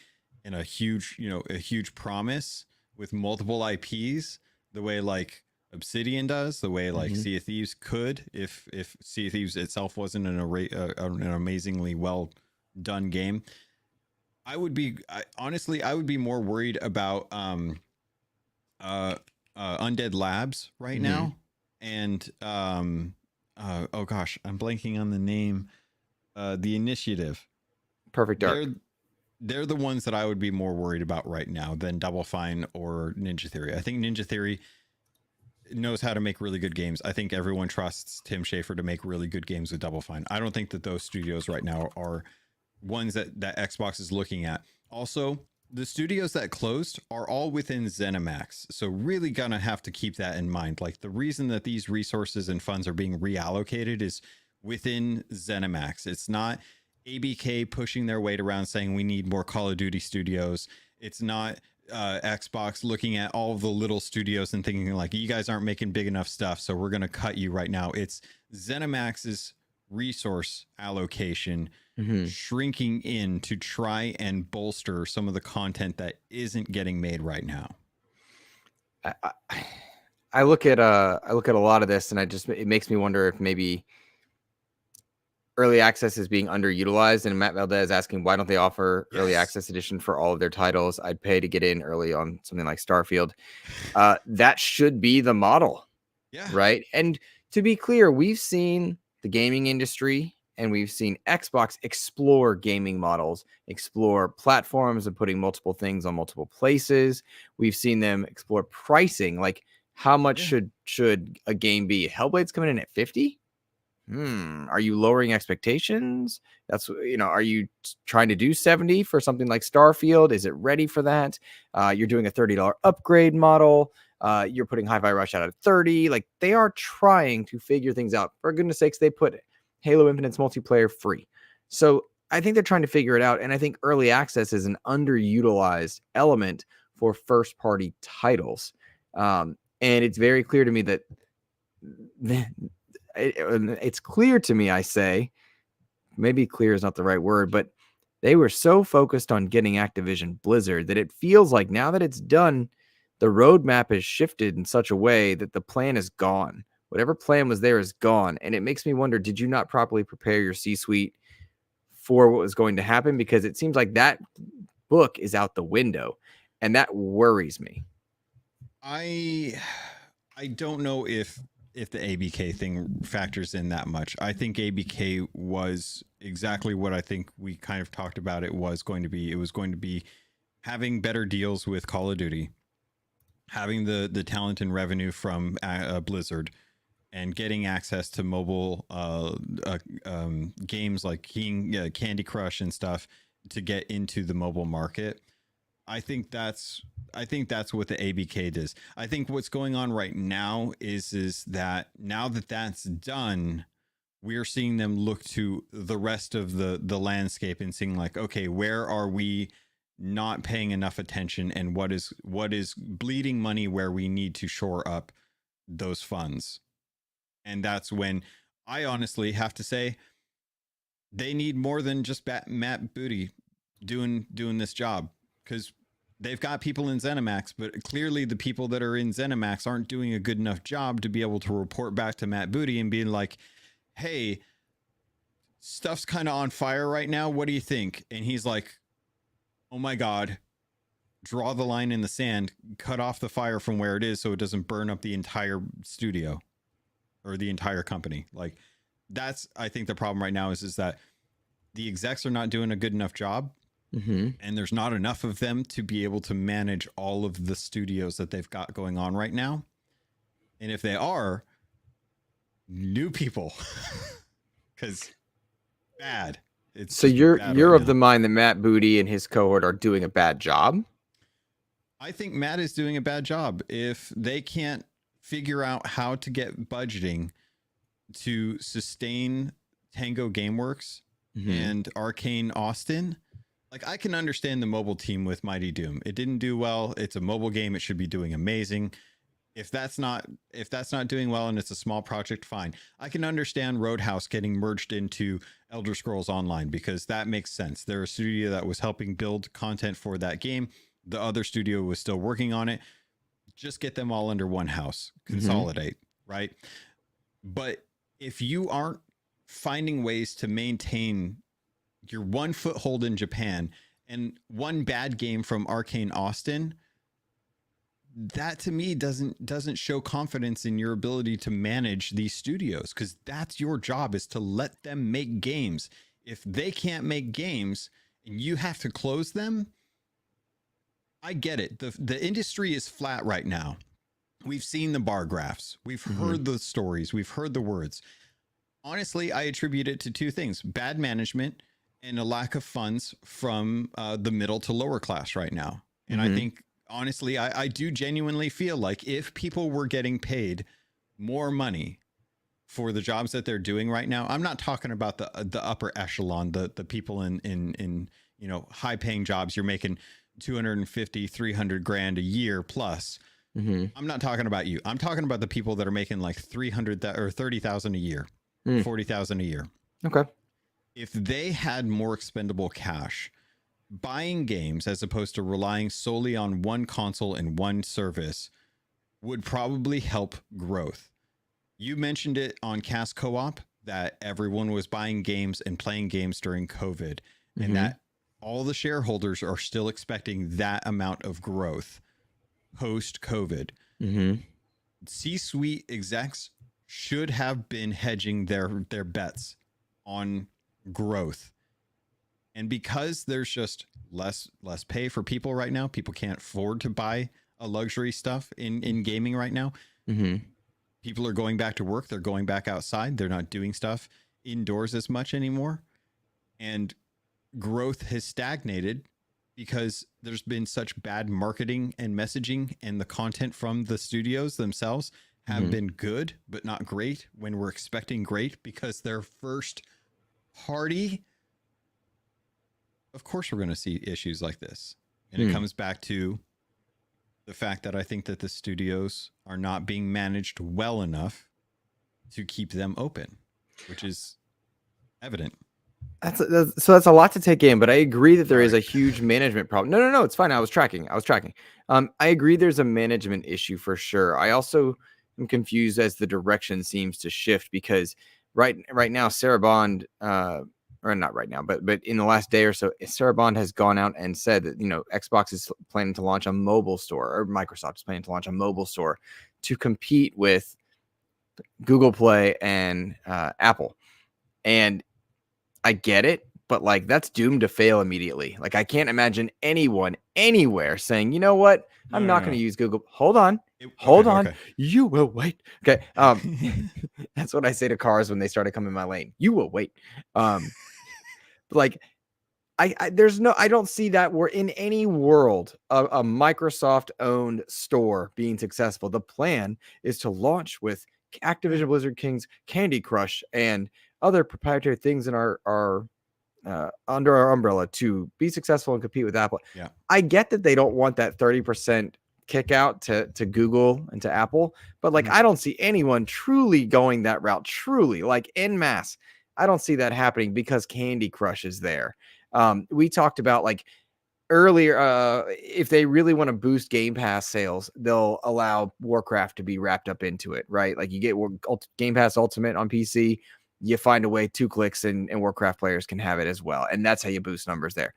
and a huge promise with multiple IPs, the way like Obsidian does, the way like Sea of Thieves could, if Sea of Thieves itself wasn't an amazingly well done game, I would be more worried about Undead Labs right now, and oh gosh, I'm blanking on the name. The Initiative, Perfect Dark. They're the ones that I would be more worried about right now than Double Fine or Ninja Theory. I think Ninja Theory knows how to make really good games. I think everyone trusts Tim Schafer to make really good games with Double Fine. I don't think that those studios right now are ones that Xbox is looking at. Also, the studios that closed are all within ZeniMax. So really gonna have to keep that in mind. Like the reason that these resources and funds are being reallocated is within ZeniMax. It's not ABK pushing their weight around saying we need more Call of Duty studios. It's not Xbox looking at all the little studios and thinking like, you guys aren't making big enough stuff, so we're going to cut you right now. It's ZeniMax's resource allocation shrinking in to try and bolster some of the content that isn't getting made right now. I look at a lot of this, and it makes me wonder if maybe early access is being underutilized. And Matt Valdez asking, why don't they offer early access edition for all of their titles? I'd pay to get in early on something like Starfield. That should be the model. Yeah. Right. And to be clear, we've seen the gaming industry and we've seen Xbox explore gaming models, explore platforms and putting multiple things on multiple places. We've seen them explore pricing. Like how much should a game be? Hellblade's coming in at 50. Are you lowering expectations? Are you trying to do 70 for something like Starfield? Is it ready for that? You're doing a $30 upgrade model. You're putting Hi-Fi Rush out at 30. Like, they are trying to figure things out. For goodness sakes, they put Halo Infinite's multiplayer free. So I think they're trying to figure it out. And I think early access is an underutilized element for first-party titles. And it's very clear to me that it's clear to me, I say, maybe clear is not the right word, but they were so focused on getting Activision Blizzard that it feels like now that it's done, the roadmap has shifted in such a way that the plan is gone. Whatever plan was there is gone. And it makes me wonder, did you not properly prepare your C-suite for what was going to happen? Because it seems like that book is out the window, and that worries me. I don't know if the ABK thing factors in that much. I think ABK was exactly what I think we kind of talked about it was going to be. It was going to be having better deals with Call of Duty, having the talent and revenue from Blizzard, and getting access to mobile games like Candy Crush and stuff to get into the mobile market. I think that's what the ABK does. I think what's going on right now is that now that that's done, we're seeing them look to the rest of the landscape and seeing like, okay, where are we not paying enough attention, and what is bleeding money where we need to shore up those funds. And that's when I honestly have to say they need more than just Matt Booty doing this job, because they've got people in ZeniMax, but clearly the people that are in ZeniMax aren't doing a good enough job to be able to report back to Matt Booty and being like, hey, stuff's kind of on fire right now. What do you think? And he's like, oh my God, draw the line in the sand, cut off the fire from where it is so it doesn't burn up the entire studio or the entire company. Like, that's, I think the problem right now is that the execs are not doing a good enough job. Mm-hmm. And there's not enough of them to be able to manage all of the studios that they've got going on right now. And if they are, new people, because bad. It's so you're of the mind that Matt Booty and his cohort are doing a bad job? I think Matt is doing a bad job. If they can't figure out how to get budgeting to sustain Tango Gameworks and Arcane Austin, like, I can understand the mobile team with Mighty Doom. It didn't do well. It's a mobile game. It should be doing amazing. If that's not doing well and it's a small project, fine. I can understand Roadhouse getting merged into Elder Scrolls Online, because that makes sense. They're a studio that was helping build content for that game. The other studio was still working on it. Just get them all under one house. Consolidate, right? But if you aren't finding ways to maintain your one foothold in Japan and one bad game from Arcane Austin, that to me doesn't show confidence in your ability to manage these studios, because that's your job, is to let them make games. If they can't make games and you have to close them, I get it. The industry is flat right now. We've seen the bar graphs. We've heard the stories. We've heard the words. Honestly, I attribute it to two things: bad management and a lack of funds from the middle to lower class right now. And I think, honestly, I do genuinely feel like if people were getting paid more money for the jobs that they're doing right now, I'm not talking about the upper echelon, the people in high paying jobs. You're making 250, 300 grand a year plus. I'm not talking about you. I'm talking about the people that are making like 300 or 30,000 a year, 40,000 a year. Okay. If they had more expendable cash, buying games as opposed to relying solely on one console and one service would probably help growth. You mentioned it on Cast Co-op that everyone was buying games and playing games during COVID, and that all the shareholders are still expecting that amount of growth post-COVID. C-suite execs should have been hedging their bets on growth. And because there's just less pay for people right now, people can't afford to buy a luxury stuff in gaming right now. People are going back to work. They're going back outside. They're not doing stuff indoors as much anymore. And growth has stagnated because there's been such bad marketing and messaging, and the content from the studios themselves have been good, but not great when we're expecting great because they're first party. Of course, we're going to see issues like this. And it comes back to the fact that I think that the studios are not being managed well enough to keep them open, which is evident. That's a lot to take in, but I agree that there is a huge management problem. No, it's fine. I was tracking. I agree there's a management issue for sure. I also am confused as the direction seems to shift because right now Sarah Bond, or not right now, but in the last day or so, Sarah Bond has gone out and said that Xbox is planning to launch a mobile store, or Microsoft is planning to launch a mobile store to compete with Google Play and Apple. And I get it, but like that's doomed to fail immediately. Like I can't imagine anyone anywhere saying, you know what, I'm not going to use Google. Hold on. You will wait. Okay. That's what I say to cars when they started coming my lane. You will wait. Like I don't see that we're in any world a Microsoft owned store being successful. The plan is to launch with Activision Blizzard King's Candy Crush and other proprietary things in our under our umbrella to be successful and compete with Apple. Yeah. I get that they don't want that 30% kick out to Google and to Apple, but like I don't see anyone truly going that route, truly like en masse. I don't see that happening because Candy Crush is there. We talked about like earlier, if they really want to boost Game Pass sales, they'll allow Warcraft to be wrapped up into it, right? Like you get Game Pass Ultimate on PC, you find a way, 2 clicks, and Warcraft players can have it as well. And that's how you boost numbers there.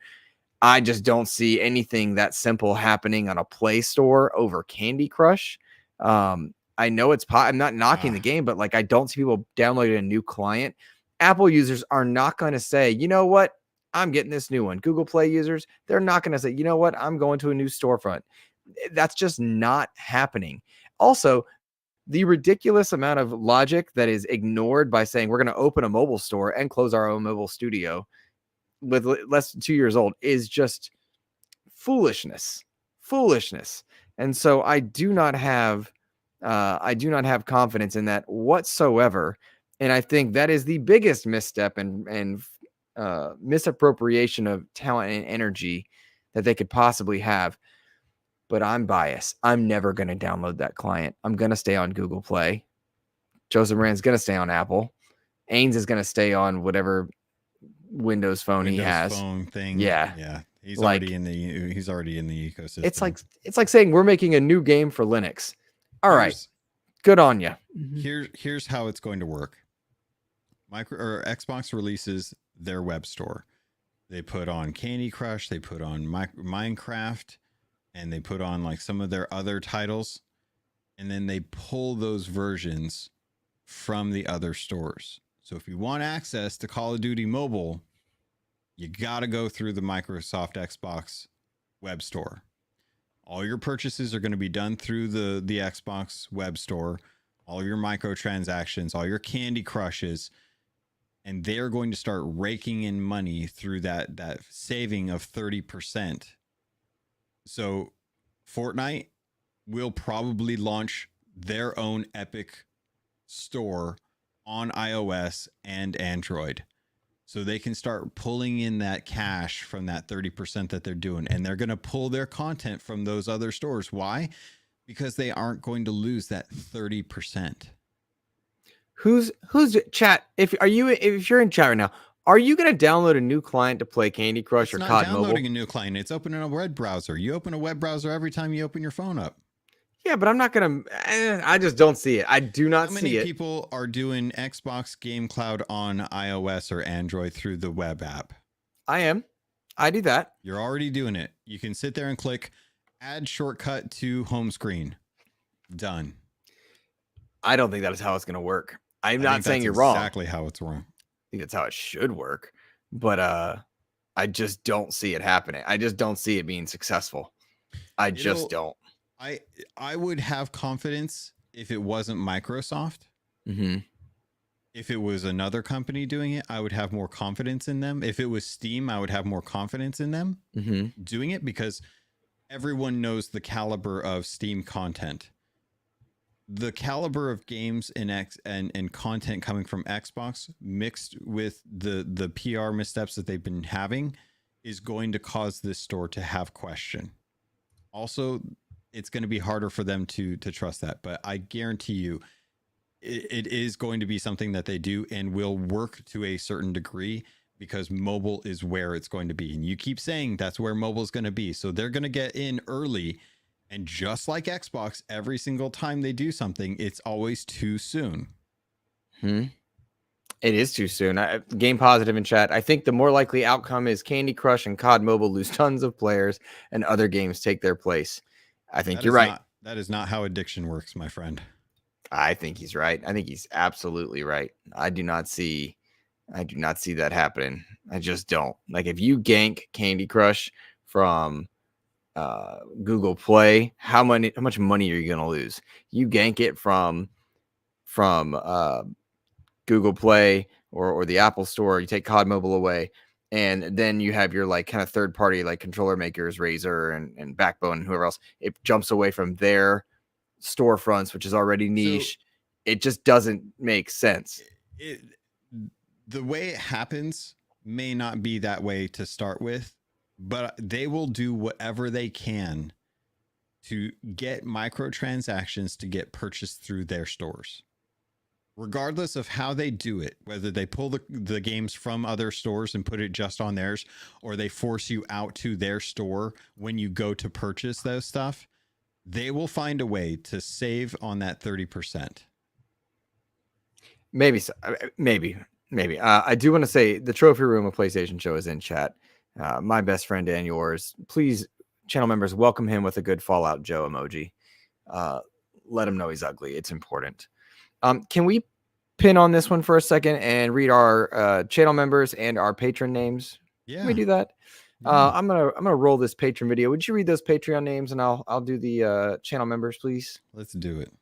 I just don't see anything that simple happening on a Play Store over Candy Crush. I know I'm not knocking the game, but like I don't see people downloading a new client. Apple users are not going to say, you know what? I'm getting this new one. Google Play users, they're not going to say, you know what? I'm going to a new storefront. That's just not happening. Also, the ridiculous amount of logic that is ignored by saying we're going to open a mobile store and close our own mobile studio with less than 2 years old is just foolishness. And so I do not have confidence in that whatsoever. And I think that is the biggest misstep and misappropriation of talent and energy that they could possibly have. But I'm biased. I'm never going to download that client. I'm going to stay on Google Play. Joseph Moran's going to stay on Apple. Ains is going to stay on whatever Windows phone he has. Phone thing. Yeah. He's already in the ecosystem. It's like saying we're making a new game for Linux. All right. Good on you. Here's how it's going to work. Xbox releases their web store. They put on Candy Crush, they put on Minecraft, and they put on like some of their other titles, and then they pull those versions from the other stores. So if you want access to Call of Duty Mobile, you got to go through the Microsoft Xbox web store. All your purchases are going to be done through the Xbox web store, all your microtransactions, all your Candy Crushes, and they're going to start raking in money through that saving of 30%. So Fortnite will probably launch their own Epic store on iOS and Android. So they can start pulling in that cash from that 30% that they're doing. And they're going to pull their content from those other stores. Why? Because they aren't going to lose that 30%. Who's chat? If you're in chat right now, are you going to download a new client to play Candy Crush or COD Mobile? It's not downloading a new client. It's opening a web browser. You open a web browser every time you open your phone up. Yeah, but I'm not going to... I just don't see it. I do not see it. How many people are doing Xbox Game Cloud on iOS or Android through the web app? I am. I do that. You're already doing it. You can sit there and click add shortcut to home screen. Done. I don't think that is how it's going to work. I'm not saying you're wrong. Exactly how it's wrong. I think that's how it should work. But I just don't see it happening. I just don't see it being successful. I just don't. I would have confidence if it wasn't Microsoft, Mm-hmm. if it was another company doing it, I would have more confidence in them. If it was Steam, I would have more confidence in them doing it, because everyone knows the caliber of Steam content. The caliber of games and content coming from Xbox mixed with the PR missteps that they've been having is going to cause this store to have question. Also, it's going to be harder for them to trust that, but I guarantee you it is going to be something that they do and will work to a certain degree, because mobile is where it's going to be. And you keep saying that's where mobile is going to be. So they're going to get in early. And just like Xbox, every single time they do something, it's always too soon. It is too soon. Game Positive in chat. I think the more likely outcome is Candy Crush and COD Mobile lose tons of players and other games take their place. I think you're right. That is not how addiction works, my friend. I think he's right. I think he's absolutely right. I do not see that happening. I just don't. Like, if you gank Candy Crush from Google Play, how much money are you going to lose? You gank it from Google Play or the Apple Store, you take COD Mobile away, and then you have your like kind of third party like controller makers, Razer and Backbone and whoever else. It jumps away from their storefronts, which is already niche. So it just doesn't make sense. The way it happens may not be that way to start with, but they will do whatever they can to get microtransactions to get purchased through their stores. Regardless of how they do it, whether they pull the games from other stores and put it just on theirs, or they force you out to their store when you go to purchase those stuff, they will find a way to save on that 30%. Maybe. I do want to say the Trophy Room of PlayStation Show is in chat. My best friend and yours. Please, channel members, welcome him with a good Fallout Joe emoji. Let him know he's ugly. It's important. Can we pin on this one for a second and read our channel members and our patron names? Yeah. Can we do that? Yeah. I'm gonna roll this patron video. Would you read those Patreon names and I'll do the channel members, please? Let's do it.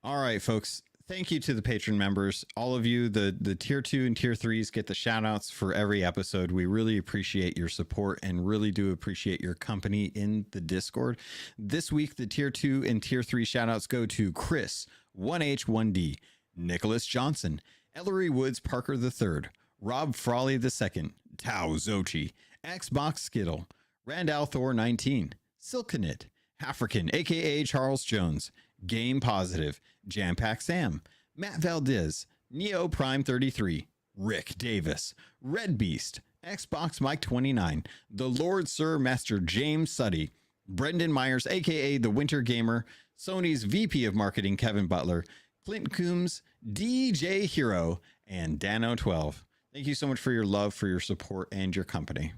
All right, folks. Thank you to the patron members. All of you, the tier 2 and tier 3s get the shout outs for every episode. We really appreciate your support and really do appreciate your company in the Discord. This week, the tier 2 and tier 3 shout outs go to Chris, 1H1D, Nicholas Johnson, Ellery Woods Parker III, Rob Frawley II, Tao Zochi, Xbox Skittle, Randall Thor 19, Silkenit, African, aka Charles Jones, Game Positive, Jampack Sam, Matt Valdez, Neo Prime 33, Rick Davis, Red Beast, Xbox Mike 29, the Lord Sir Master James Suddy, Brendan Myers, aka the Winter Gamer, Sony's VP of Marketing Kevin Butler, Clint Coombs, DJ Hero, and Dano12. Thank you so much for your love, for your support, and your company.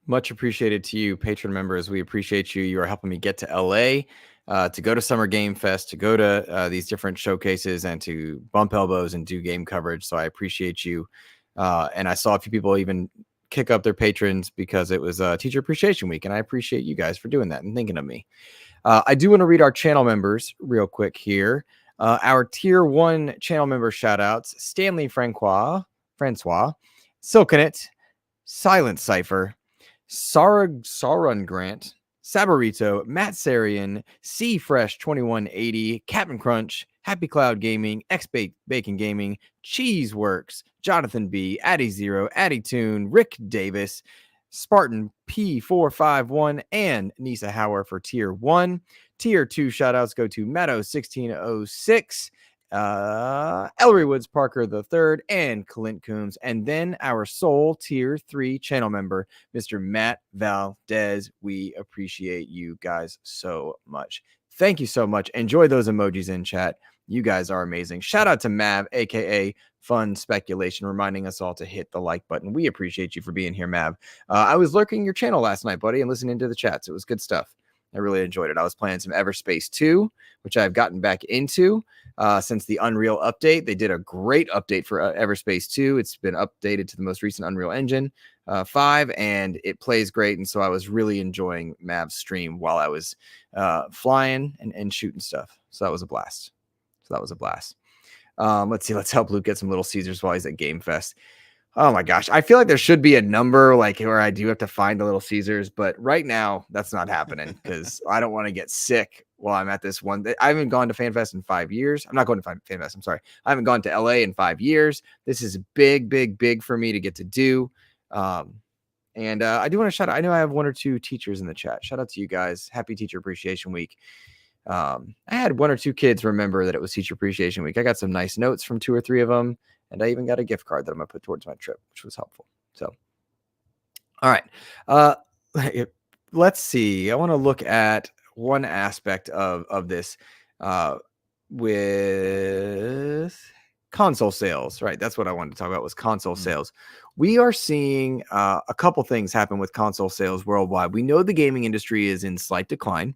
Much appreciated to you, patron members. We appreciate you. You are helping me get to LA. To go to Summer Game Fest, to go to these different showcases and to bump elbows and do game coverage. So I appreciate you. And I saw a few people even kick up their patrons because it was Teacher Appreciation Week. And I appreciate you guys for doing that and thinking of me. I do want to read our channel members real quick here. Our tier 1 channel member shout outs: Stanley Francois, Silkenit, Silent Cipher, Sarun Grant, Saborito, Matt Sarian, C Fresh 2180, Captain Crunch, Happy Cloud Gaming, X Bacon Gaming, Cheeseworks, Jonathan B, Addy Zero, Addy Toon, Rick Davis, Spartan P451, and Nisa Hauer for tier 1. Tier 2 shoutouts go to Matto1606, Ellery Woods Parker III, and Clint Coombs. And then our sole tier 3 channel member, Mr. Matt Valdez. We appreciate you guys so much. Thank you so much. Enjoy those emojis in chat. You guys are amazing. Shout out to Mav, aka Fun Speculation, reminding us all to hit the like button. We appreciate you for being here, Mav. I was lurking your channel last night, buddy, and listening to the chats. It was good stuff. I really enjoyed it. I was playing some Everspace 2, which I've gotten back into since the Unreal update. They did a great update for Everspace 2. It's been updated to the most recent Unreal Engine. 5, and it plays great. And so I was really enjoying Mav's stream while I was flying and shooting stuff. So that was a blast. Let's see. Let's help Luke get some Little Caesars while he's at Game Fest. Oh my gosh. I feel like there should be a number like where I do have to find the Little Caesars, but right now that's not happening because I don't want to get sick while I'm at this one. I haven't gone to FanFest in 5 years. I'm not going to FanFest. I'm sorry. I haven't gone to LA in 5 years. This is big, big, big for me to get to do. And I do want to shout out. I know I have 1 or 2 teachers in the chat. Shout out to you guys. Happy Teacher Appreciation Week. I had 1 or 2 kids remember that it was Teacher Appreciation Week. I got some nice notes from 2 or 3 of them. And I even got a gift card that I'm going to put towards my trip, which was helpful. So, all right. Let's see. I want to look at one aspect of this with console sales, right? That's what I wanted to talk about was console sales. We are seeing a couple things happen with console sales worldwide. We know the gaming industry is in slight decline,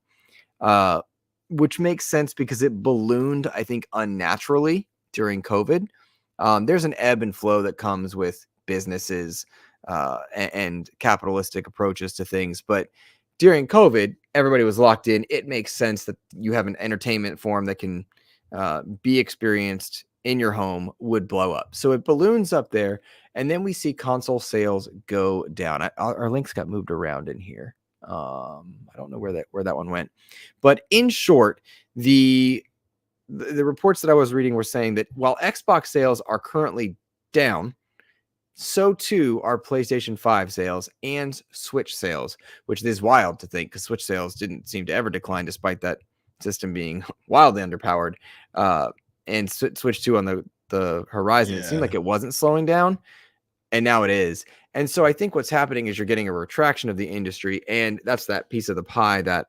which makes sense because it ballooned, I think, unnaturally during COVID. There's an ebb and flow that comes with businesses and capitalistic approaches to things. But during COVID, everybody was locked in. It makes sense that you have an entertainment form that can be experienced in your home would blow up. So it balloons up there. And then we see console sales go down. Our links got moved around in here. I don't know where that one went. But in short, the reports that I was reading were saying that while Xbox sales are currently down, so too are PlayStation 5 sales and Switch sales, which is wild to think because Switch sales didn't seem to ever decline despite that system being wildly underpowered. And Switch 2 on the horizon, it seemed like it wasn't slowing down, and now it is. And so I think what's happening is you're getting a retraction of the industry, and that's that piece of the pie that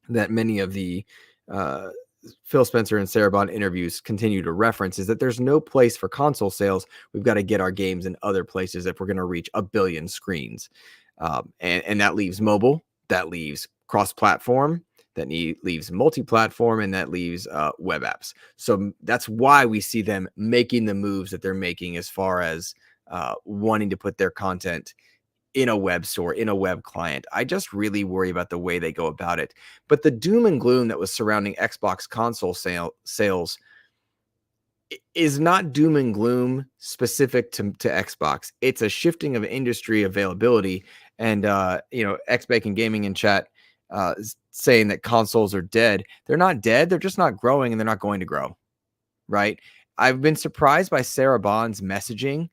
many of the Phil Spencer and Sarah Bond interviews continue to reference is that there's no place for console sales. We've got to get our games in other places if we're going to reach 1 billion screens. And that leaves mobile, that leaves cross-platform, that leaves multi-platform, and that leaves web apps. So that's why we see them making the moves that they're making as far as wanting to put their content in a web store, in a web client. I just really worry about the way they go about it. But the doom and gloom that was surrounding Xbox console sales is not doom and gloom specific to Xbox. It's a shifting of industry availability. And, X-Bacon Gaming in chat saying that consoles are dead. They're not dead. They're just not growing, and they're not going to grow, right? I've been surprised by Sarah Bond's messaging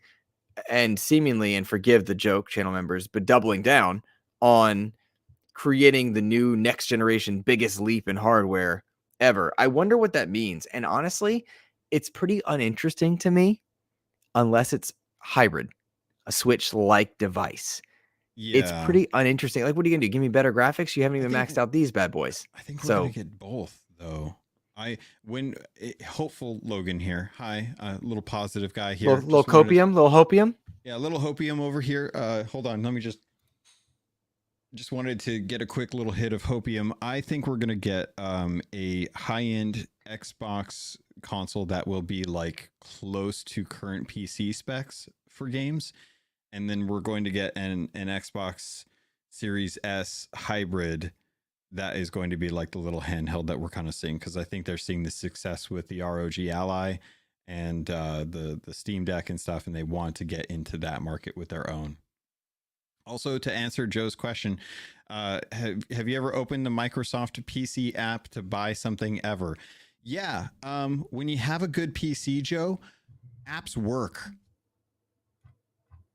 and seemingly, and forgive the joke, channel members, but doubling down on creating the new next generation biggest leap in hardware ever. I wonder what that means. And honestly, it's pretty uninteresting to me unless it's hybrid, a Switch-like device. Yeah. It's pretty uninteresting. Like, what are you going to do? Give me better graphics? You haven't even maxed out these bad boys. I think we're going to get both, though. Hopeful Logan here. Hi, little positive guy here. Little hopium. Yeah, little hopium over here. Hold on, let me just wanted to get a quick little hit of hopium. I think we're gonna get a high-end Xbox console that will be like close to current PC specs for games, and then we're going to get an Xbox Series S hybrid. That is going to be like the little handheld that we're kind of seeing, because I think they're seeing the success with the ROG Ally and the Steam Deck and stuff, and they want to get into that market with their own. Also, to answer Joe's question, have you ever opened the Microsoft PC app to buy something ever? Yeah. When you have a good PC, Joe, apps work.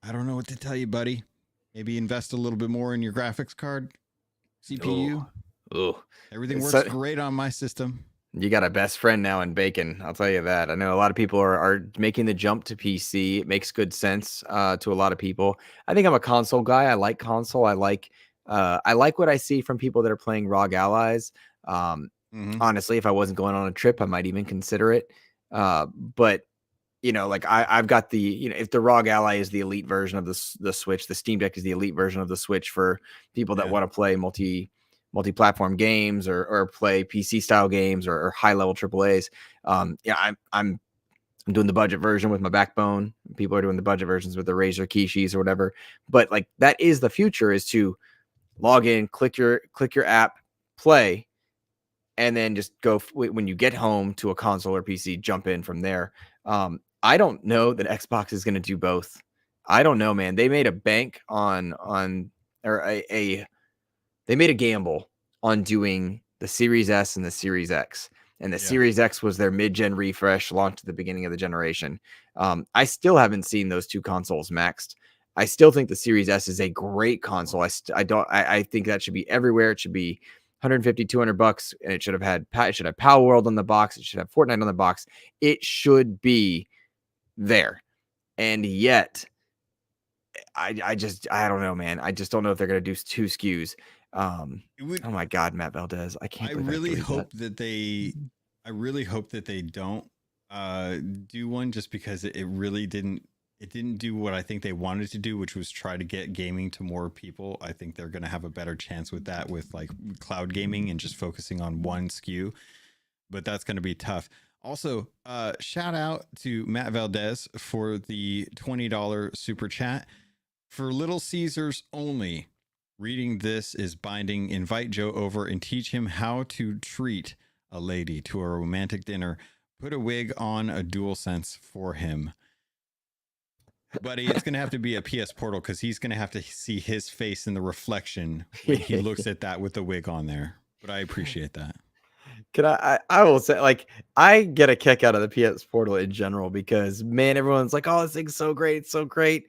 I don't know what to tell you, buddy. Maybe invest a little bit more in your graphics card, CPU. Oh, everything works great on my system. You got a best friend now in Bacon. I'll tell you that. I know a lot of people are making the jump to PC. It makes good sense to a lot of people. I think I'm a console guy. I like console. I like what I see from people that are playing ROG Allies. Honestly, if I wasn't going on a trip, I might even consider it. But like I've got the, if the ROG Ally is the elite version of the Switch, the Steam Deck is the elite version of the Switch for people that want to play multi-platform games or play PC style games or high level AAAs. I'm I'm doing the budget version with my Backbone. People are doing the budget versions with the Razer Keyshis or whatever. But like that is the future, is to log in, click your app, play, and then just go when you get home to a console or PC, jump in from there. I don't know that Xbox is going to do both. I don't know, man. They made a bank on or they made a gamble on doing the Series S and the Series X. And the Series X was their mid-gen refresh, launched at the beginning of the generation. I still haven't seen those two consoles maxed. I still think the Series S is a great console. I think that should be everywhere. It should be 150, $200, and it should have Power World on the box. It should have Fortnite on the box. It should be there. And yet, I don't know, man. I just don't know if they're gonna do two SKUs. Oh my God, Matt Valdez. I can't believe I really hope that they don't do one, just because it really didn't do what I think they wanted to do, which was try to get gaming to more people. I think they're going to have a better chance with that, with like cloud gaming and just focusing on one SKU, but that's going to be tough. Also, shout out to Matt Valdez for the $20 super chat. For Little Caesars only, reading this is binding. Invite Joe over and teach him how to treat a lady to a romantic dinner. Put a wig on a DualSense for him. Buddy, it's going to have to be a PS Portal, because he's going to have to see his face in the reflection when he looks at that with the wig on there. But I appreciate that. Can I will say, like, I get a kick out of the PS Portal in general, because, man, everyone's like, oh, this thing's so great. It's so great.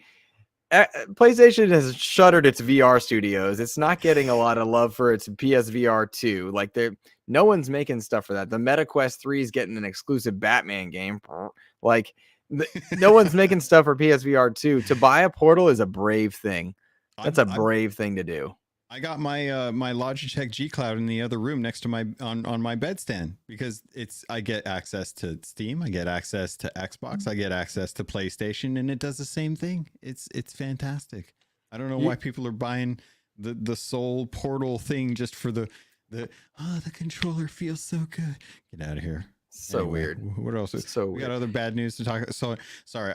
PlayStation has shuttered its VR studios. It's not getting a lot of love for its PSVR 2. Like, no one's making stuff for that. The MetaQuest 3 is getting an exclusive Batman game. Like, no one's making stuff for PSVR 2. To buy a Portal is a brave thing. That's a brave thing to do. I got my my Logitech G Cloud in the other room next to my on my bedstand, because I get access to Steam, I get access to Xbox, I get access to PlayStation, and it does the same thing. It's fantastic. I don't know why people are buying the Soul Portal thing just for the controller feels so good. Get out of here. So anyway, weird. What else? We got other bad news to talk. So sorry.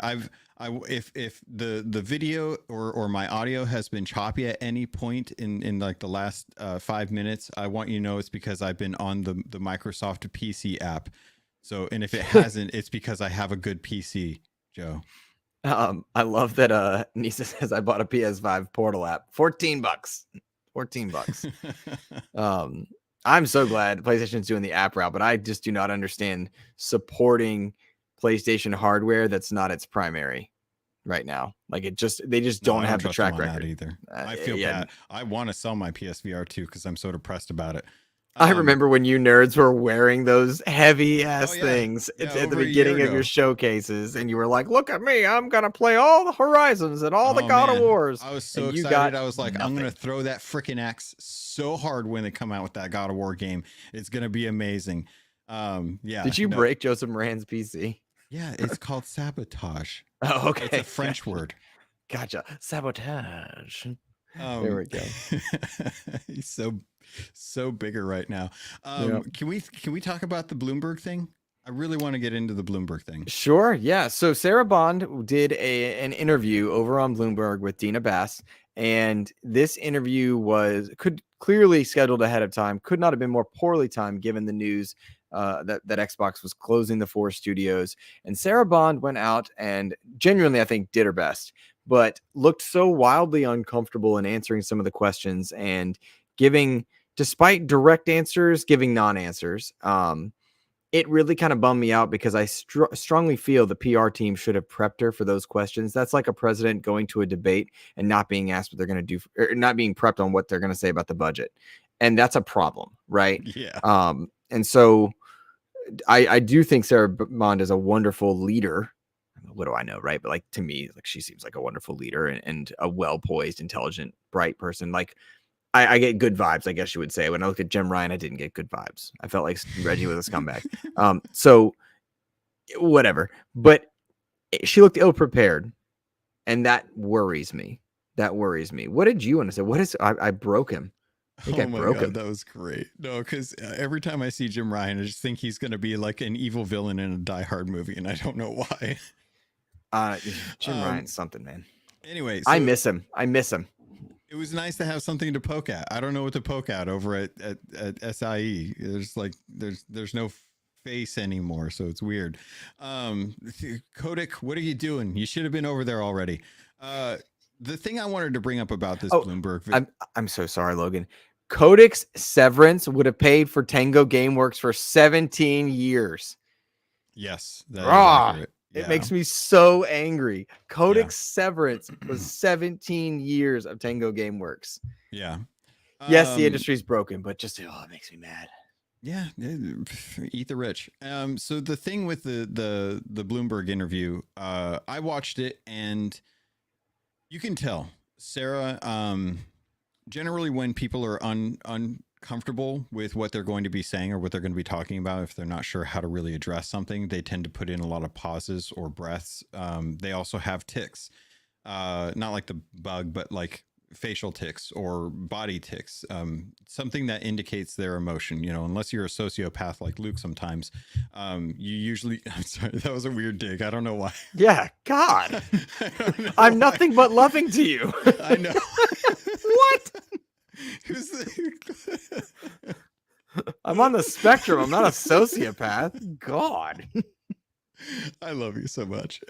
If the video or my audio has been choppy at any point in like the last 5 minutes, I want you to know it's because I've been on the Microsoft PC app. So, and if it hasn't, it's because I have a good PC, Joe. I love that Nisa says I bought a PS5 Portal app. $14. $14. I'm so glad PlayStation's doing the app route, but I just do not understand supporting PlayStation hardware that's not its primary right now. Like they just don't have the track record either. I feel bad. I want to sell my PSVR 2 because I'm so depressed about it. I remember when you nerds were wearing those heavy ass things at the beginning of your showcases, and you were like, "Look at me! I'm gonna play all the Horizons and all the God of Wars." I was so excited. I was like, nothing. I'm gonna throw that freaking axe so hard when they come out with that God of War game. It's gonna be amazing. Did you break Joseph Moran's PC? Yeah, it's called sabotage. Oh, okay. It's a French word. Gotcha. Sabotage. There we go. He's so bigger right now. Can we talk about the Bloomberg thing? I really want to get into the Bloomberg thing. Sure. Yeah. So Sarah Bond did an interview over on Bloomberg with Dina Bass, and this interview could clearly scheduled ahead of time. Could not have been more poorly timed given the news that Xbox was closing the 4 studios. And Sarah Bond went out and genuinely, I think, did her best, but looked so wildly uncomfortable in answering some of the questions and despite direct answers, giving non-answers. It really kind of bummed me out, because I strongly feel the PR team should have prepped her for those questions. That's like a president going to a debate and not being asked what they're going to do, or not being prepped on what they're going to say about the budget. And that's a problem, right? Yeah. And so I do think Sarah Bond is a wonderful leader. What do I know, right? But like, to me, like, she seems like a wonderful leader and a well-poised, intelligent, bright person. Like, I get good vibes, I guess you would say. When I looked at Jim Ryan, I didn't get good vibes. I felt like Reggie was a scumbag. So whatever. But she looked ill-prepared, and that worries me. What did you want to say? I broke him. They Oh get my broken. god, that was great. No, because every time I see Jim Ryan, I just think he's going to be like an evil villain in a Die Hard movie, and I don't know why. Uh, Jim um. Ryan's something, man. Anyway, I so miss him. I miss him. it was nice to have something to poke at. I don't know what to poke at over at SIE. There's no face anymore, so it's weird. Kodak, what are you doing? You should have been over there already. The thing I wanted to bring up about this Oh, Bloomberg. I'm so sorry, Logan. Kodak's severance would have paid for Tango Gameworks for 17 years. Yes, that is Ah, accurate. it Yeah. makes me so angry. Kodak's Yeah. severance was 17 years of Tango Gameworks. Yeah. Yes, the industry's broken, but just it makes me mad. Yeah, eat the rich. So the thing with the Bloomberg interview, I watched it, and you can tell Sarah. Generally, when people are uncomfortable with what they're going to be saying or what they're going to be talking about, if they're not sure how to really address something, they tend to put in a lot of pauses or breaths. They also have tics, not like the bug, but like facial tics or body tics, something that indicates their emotion. You know, unless you're a sociopath like Luke, sometimes you usually. I'm sorry, that was a weird dig. I don't know why. Yeah, God, I'm nothing but loving to you. I know. What? Who's the? I'm on the spectrum. I'm not a sociopath. God. I love you so much.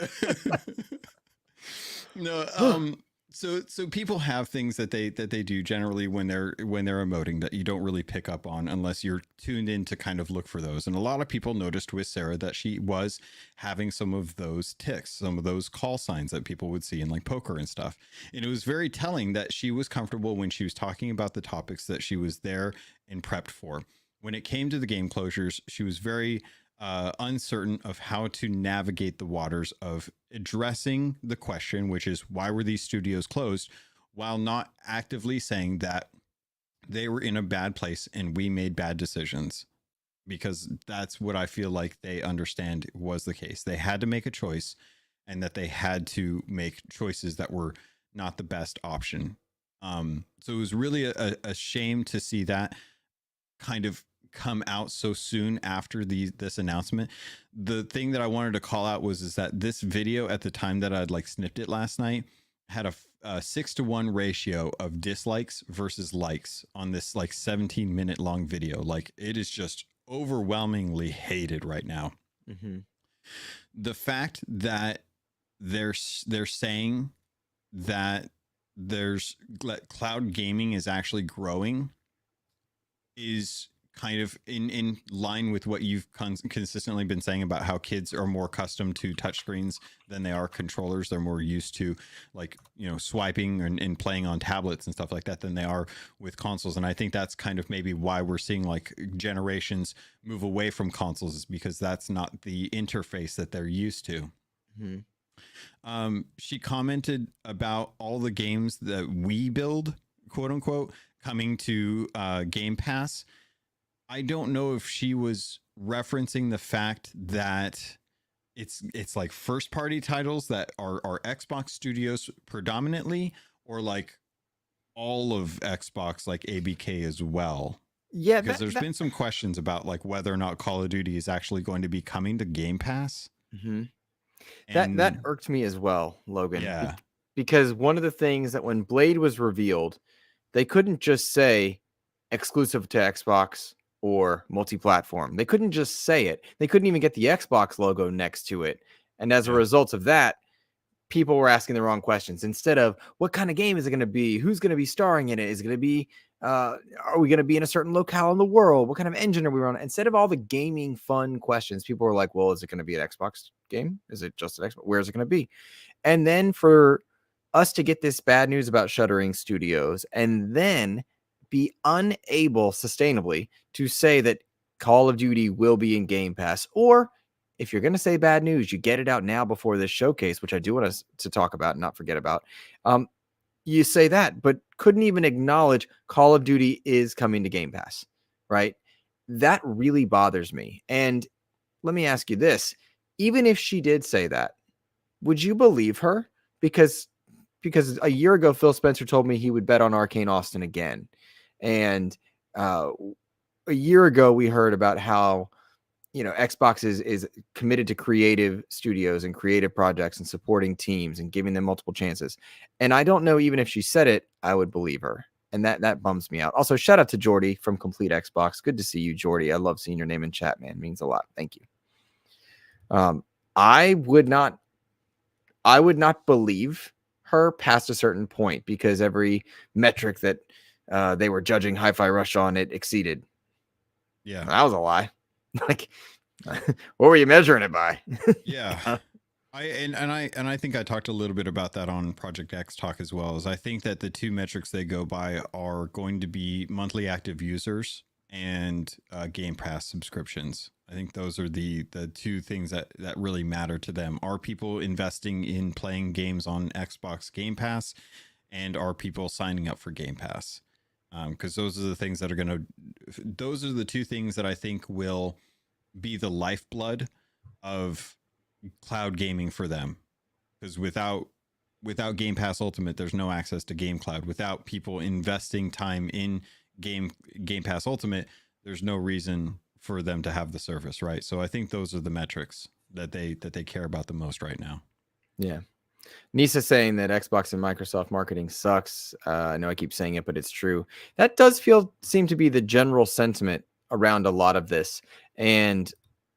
No, so people have things that they do generally when they're emoting that you don't really pick up on unless you're tuned in to kind of look for those. And a lot of people noticed with Sarah that she was having some of those tics, some of those call signs that people would see in like poker and stuff. And it was very telling that she was comfortable when she was talking about the topics that she was there and prepped for. When it came to the game closures, she was very uncertain of how to navigate the waters of addressing the question, which is why were these studios closed, while not actively saying that they were in a bad place and we made bad decisions. Because that's what I feel like they understand was the case. They had to make a choice, and that they had to make choices that were not the best option. So it was really a shame to see that kind of come out so soon after this announcement. The thing that I wanted to call out is that this video, at the time that I'd like snipped it last night, had a 6-to-1 ratio of dislikes versus likes on this like 17-minute long video. Like, it is just overwhelmingly hated right now. Mm-hmm. The fact that they're saying that cloud gaming is actually growing is kind of in line with what you've consistently been saying about how kids are more accustomed to touchscreens than they are controllers. They're more used to, like, you know, swiping and playing on tablets and stuff like that than they are with consoles. And I think that's kind of maybe why we're seeing like generations move away from consoles, is because that's not the interface that they're used to. Mm-hmm. She commented about all the games that we build, quote unquote, coming to Game Pass. I don't know if she was referencing the fact that it's like first party titles that are Xbox studios predominantly, or like all of Xbox, like ABK as well. Yeah, because there's been some questions about like whether or not Call of Duty is actually going to be coming to Game Pass. Mm-hmm. That irked me as well, Logan. Yeah. Because one of the things that when Blade was revealed, they couldn't just say exclusive to Xbox or multi-platform. They couldn't just say it. They couldn't even get the Xbox logo next to it. And as a result of that, people were asking the wrong questions. Instead of what kind of game is it going to be? Who's going to be starring in it? Is it going to be, are we going to be in a certain locale in the world? What kind of engine are we running? Instead of all the gaming fun questions, people were like, well, is it going to be an Xbox game? Is it just an Xbox? Where is it going to be? And then for us to get this bad news about shuttering studios and then be unable sustainably to say that Call of Duty will be in Game Pass, or if you're going to say bad news, you get it out now before this showcase, which I do want us to talk about and not forget about. You say that, but couldn't even acknowledge Call of Duty is coming to Game Pass, right? That really bothers me. And let me ask you this. Even if she did say that, would you believe her? Because a year ago, Phil Spencer told me he would bet on Arcane Austin again. And a year ago, we heard about how Xbox is committed to creative studios and creative projects and supporting teams and giving them multiple chances. And I don't know, even if she said it, I would believe her. And that bums me out. Also, shout out to Jordy from Complete Xbox. Good to see you, Jordy. I love seeing your name in chat, man. It means a lot. Thank you. I would not believe her past a certain point, because every metric that they were judging Hi-Fi Rush on, it exceeded. Yeah, that was a lie. Like, what were you measuring it by? yeah. I think I talked a little bit about that on Project X Talk as well. Is I think that the two metrics they go by are going to be monthly active users and Game Pass subscriptions. I think those are the two things that really matter to them. Are people investing in playing games on Xbox Game Pass, and are people signing up for Game Pass? Because those are the things that are going to. Those are the two things that I think will be the lifeblood of cloud gaming for them, because without Game Pass Ultimate, there's no access to Game Cloud. Without people investing time in Game Pass Ultimate, there's no reason for them to have the service, right? So I think those are the metrics that they care about the most right now. Yeah. Nisa saying that Xbox and Microsoft marketing sucks. I know I keep saying it, but it's true. That does seem to be the general sentiment around a lot of this. And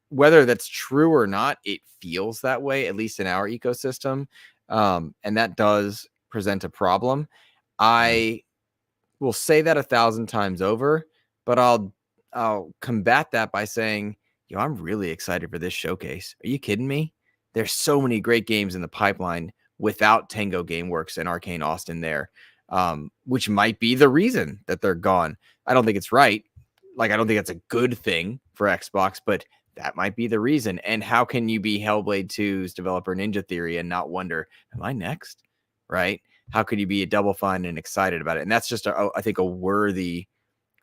whether that's true or not, it feels that way, at least in our ecosystem. And that does present a problem. I will say that 1,000 times over, but I'll combat that by saying, I'm really excited for this showcase. Are you kidding me? There's so many great games in the pipeline without Tango Gameworks and Arcane Austin there, which might be the reason that they're gone. I don't think it's right. Like, I don't think that's a good thing for Xbox, but that might be the reason. And how can you be Hellblade 2's developer Ninja Theory and not wonder, am I next? Right? How could you be a Double Fine and excited about it? And that's just, I think, a worthy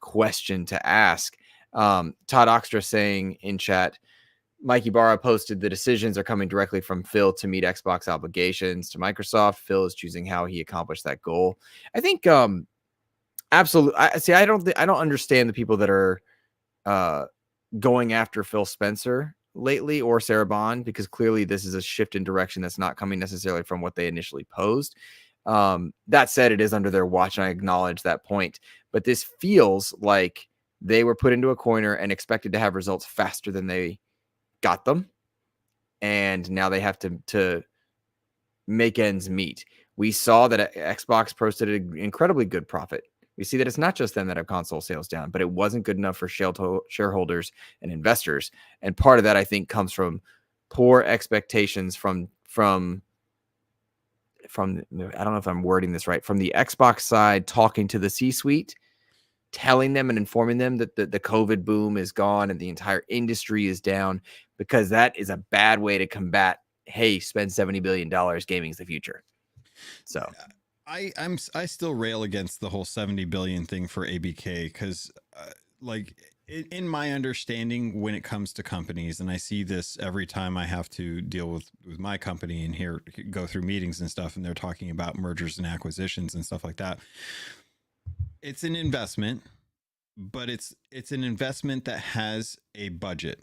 question to ask. Todd Oxtra saying in chat, Mikey Barra posted, the decisions are coming directly from Phil to meet Xbox obligations to Microsoft. Phil is choosing how he accomplished that goal. I think absolutely. I don't understand the people that are going after Phil Spencer lately, or Sarah Bond, because clearly this is a shift in direction that's not coming necessarily from what they initially posed. That said, it is under their watch, and I acknowledge that point. But this feels like they were put into a corner and expected to have results faster than they got them, and now they have to make ends meet. We saw that Xbox posted an incredibly good profit. We see that it's not just them that have console sales down, but it wasn't good enough for shareholders and investors. And part of that, I think, comes from poor expectations from I don't know if I'm wording this right, from the Xbox side, talking to the C-suite, telling them and informing them that the COVID boom is gone and the entire industry is down, because that is a bad way to combat, hey, spend $70 billion, gaming's the future. So I still rail against the whole 70 billion thing for ABK, because like in my understanding, when it comes to companies, and I see this every time I have to deal with my company and here go through meetings and stuff, and they're talking about mergers and acquisitions and stuff like that. It's an investment, but it's an investment that has a budget.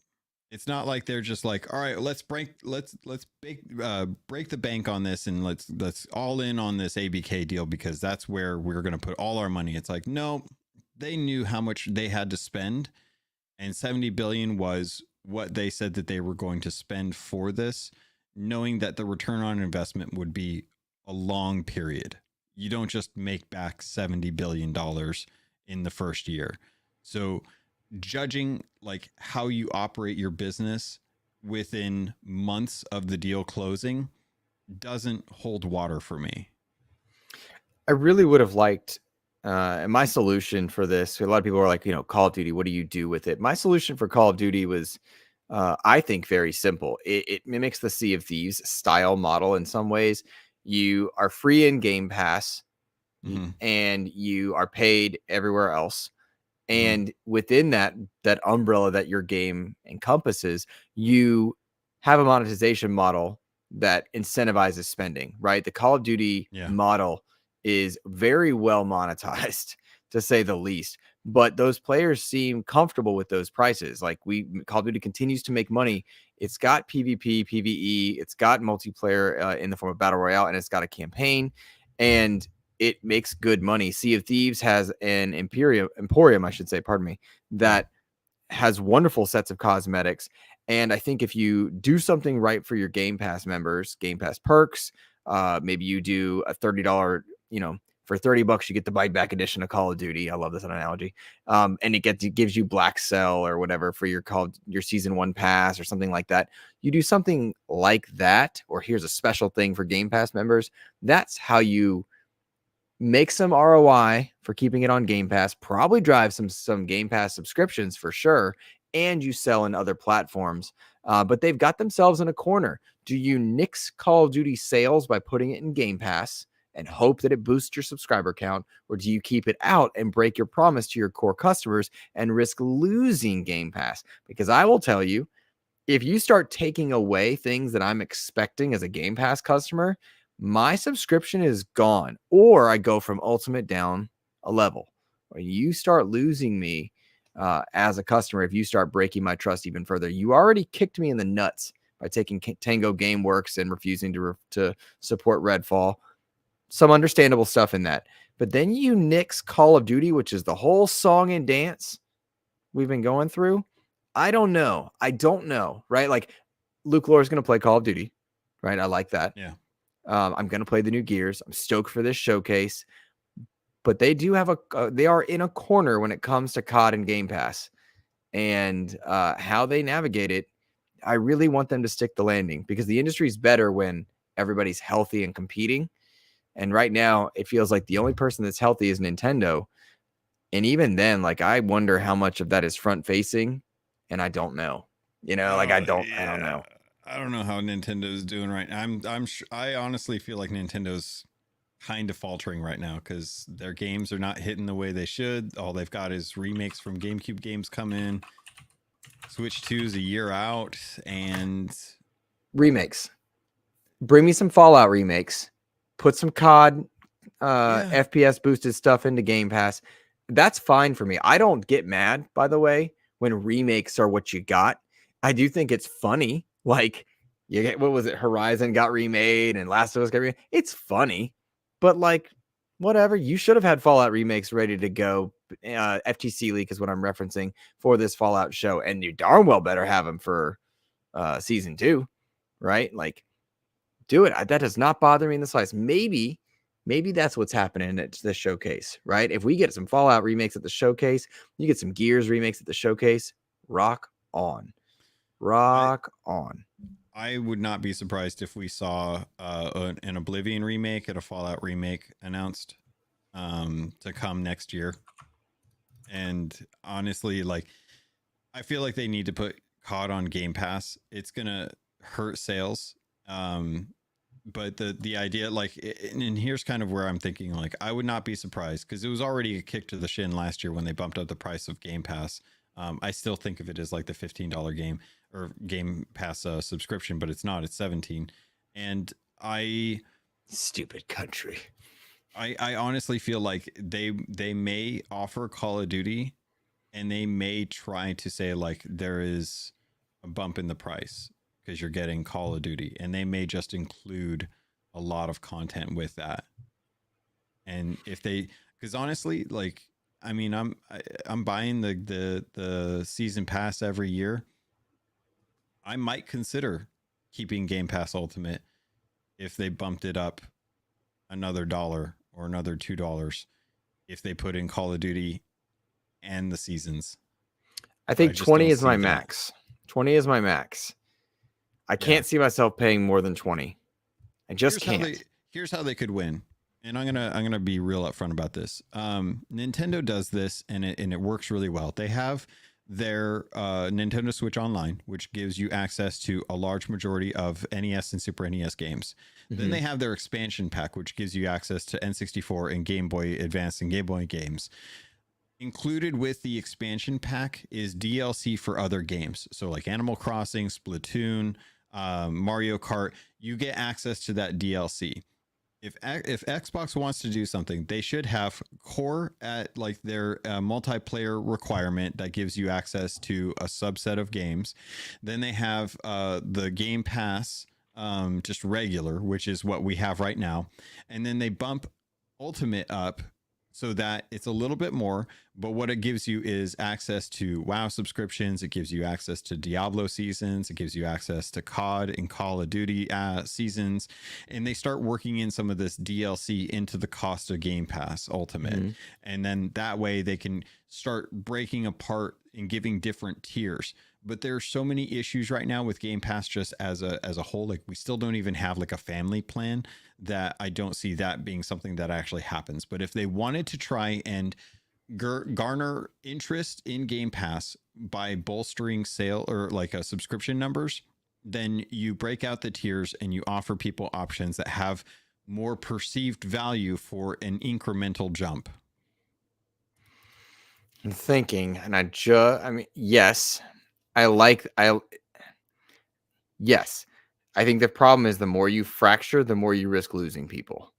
It's not like they're just like, all right, let's break the bank on this, and let's all in on this ABK deal because that's where we're going to put all our money. It's like, no, they knew how much they had to spend, and 70 billion was what they said that they were going to spend for this, knowing that the return on investment would be a long period. You don't just make back $70 billion in the first year. So judging like how you operate your business within months of the deal closing doesn't hold water for me. I really would have liked, and my solution for this, a lot of people are like, Call of Duty, what do you do with it? My solution for Call of Duty was, I think, very simple. It mimics the Sea of Thieves style model in some ways. You are free in Game Pass, and you are paid everywhere else. And within that umbrella that your game encompasses, you have a monetization model that incentivizes spending, right? The Call of Duty model is very well monetized to say the least. But those players seem comfortable with those prices. Like Call of Duty continues to make money. It's got PvP, PvE, it's got multiplayer in the form of battle royale, and it's got a campaign, and it makes good money. Sea of Thieves has an Emporium, I should say, pardon me, that has wonderful sets of cosmetics. And I think if you do something right for your Game Pass members, Game Pass perks, maybe you do a $30, for $30 you get the buyback edition of Call of Duty. I love this analogy. And it gives you Black Cell or whatever for your season 1 pass or something like that. You do something like that, or here's a special thing for Game Pass members. That's how you make some ROI for keeping it on Game Pass, probably drive some Game Pass subscriptions for sure, and you sell in other platforms. But they've got themselves in a corner. Do you nix Call of Duty sales by putting it in Game Pass and hope that it boosts your subscriber count, or do you keep it out and break your promise to your core customers and risk losing Game Pass? Because I will tell you, if you start taking away things that I'm expecting as a Game Pass customer, my subscription is gone, or I go from Ultimate down a level. Or you start losing me as a customer, if you start breaking my trust even further. You already kicked me in the nuts by taking Tango Gameworks and refusing to support Redfall. Some understandable stuff in that. But then you nix Call of Duty, which is the whole song and dance we've been going through. I don't know, right? Like, Luke Lohr is going to play Call of Duty, right? I like that. Yeah. I'm going to play the new Gears. I'm stoked for this showcase. But they do have they are in a corner when it comes to COD and Game Pass. And how they navigate it, I really want them to stick the landing, because the industry is better when everybody's healthy and competing. And right now, it feels like the only person that's healthy is Nintendo. And even then, like, I wonder how much of that is front facing, and I don't know. I don't know. I don't know how Nintendo's doing right now. I honestly feel like Nintendo's kind of faltering right now because their games are not hitting the way they should. All they've got is remakes from GameCube games come in. Switch 2 is a year out, and remakes. Bring me some Fallout remakes. Put some COD FPS boosted stuff into Game Pass. That's fine for me. I don't get mad, by the way, when remakes are what you got. I do think it's funny. Like, you get, what was it? Horizon got remade and Last of Us got remade. It's funny, but like, whatever. You should have had Fallout remakes ready to go. FTC leak is what I'm referencing for this Fallout show, and you darn well better have them for season 2, right? Like, do it. That does not bother me in the slightest. Maybe that's what's happening at this showcase, right? If we get some Fallout remakes at the showcase, you get some Gears remakes at the showcase, rock on. I would not be surprised if we saw an Oblivion remake and a Fallout remake announced to come next year. And honestly, like, I feel like they need to put COD on Game Pass. It's gonna hurt sales. But the idea, like, and here's kind of where I'm thinking, like, I would not be surprised, because it was already a kick to the shin last year when they bumped up the price of Game Pass. I still think of it as like the $15 game or Game Pass subscription, but it's not. It's $17. And stupid country. I honestly feel like they may offer Call of Duty, and they may try to say, like, there is a bump in the price because you're getting Call of Duty, and they may just include a lot of content with that. And because honestly, like, I mean, I'm buying the season pass every year. I might consider keeping Game Pass Ultimate if they bumped it up another $1 or another $2 if they put in Call of Duty and the seasons. I think 20 is my max. 20 is my max. I can't see myself paying more than 20. I just can't. Here's how they could win. And I'm gonna be real upfront about this. Nintendo does this, and it works really well. They have their Nintendo Switch Online, which gives you access to a large majority of NES and Super NES games. Mm-hmm. Then they have their expansion pack, which gives you access to N64 and Game Boy Advance and Game Boy games. Included with the expansion pack is DLC for other games. So like Animal Crossing, Splatoon, Mario Kart, you get access to that DLC. if Xbox wants to do something, they should have core at like their multiplayer requirement that gives you access to a subset of games. Then they have the Game Pass, just regular, which is what we have right now, and then they bump Ultimate up so that it's a little bit more. But what it gives you is access to WoW subscriptions. It gives you access to Diablo seasons. It gives you access to COD and Call of Duty seasons. And they start working in some of this DLC into the cost of Game Pass Ultimate. Mm-hmm. And then that way they can start breaking apart and giving different tiers. But there's so many issues right now with Game Pass just as a whole. Like we still don't even have like a family plan, that I don't see that being something that actually happens. But if they wanted to try and garner interest in Game Pass by bolstering sale or like a subscription numbers, then you break out the tiers and you offer people options that have more perceived value for an incremental jump. I'm thinking, and I mean, yes, yes. I think the problem is the more you fracture, the more you risk losing people.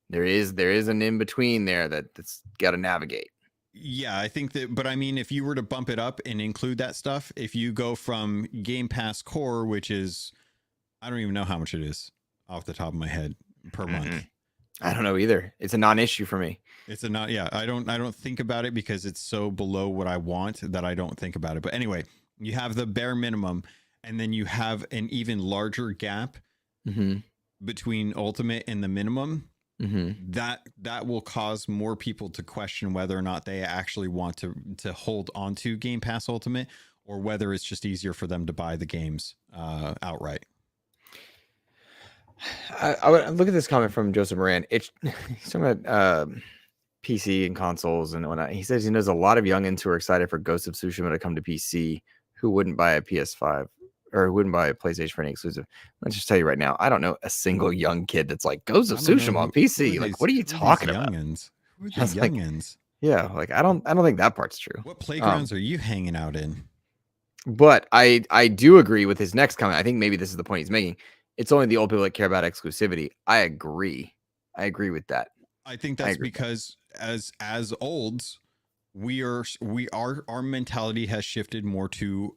There is an in between there that's got to navigate. Yeah, I think that, but I mean, if you were to bump it up and include that stuff, if you go from Game Pass Core, which is, I don't even know how much it is off the top of my head per month. I don't know either. It's a non-issue for me. It's a not, yeah. I don't think about it because it's so below what I want that I don't think about it. But anyway, you have the bare minimum, and then you have an even larger gap between Ultimate and the minimum. That will cause more people to question whether or not they actually want to hold on to Game Pass Ultimate, or whether it's just easier for them to buy the games outright. I would look at this comment from Joseph Moran. He's talking about PC and consoles and whatnot. He says he knows a lot of youngins who are excited for Ghost of Tsushima to come to PC who wouldn't buy a PS5 or wouldn't buy a PlayStation for any exclusive. Let's just tell you right now, I don't know a single young kid that's like Ghost of Tsushima on PC. Like, what are you talking about? Youngins? Who are these youngins? Yeah, like I don't think that part's true. What playgrounds are you hanging out in? But I do agree with his next comment. I think maybe this is the point he's making. It's only the old people that care about exclusivity. I agree with that. I think that's because as olds, our mentality has shifted more to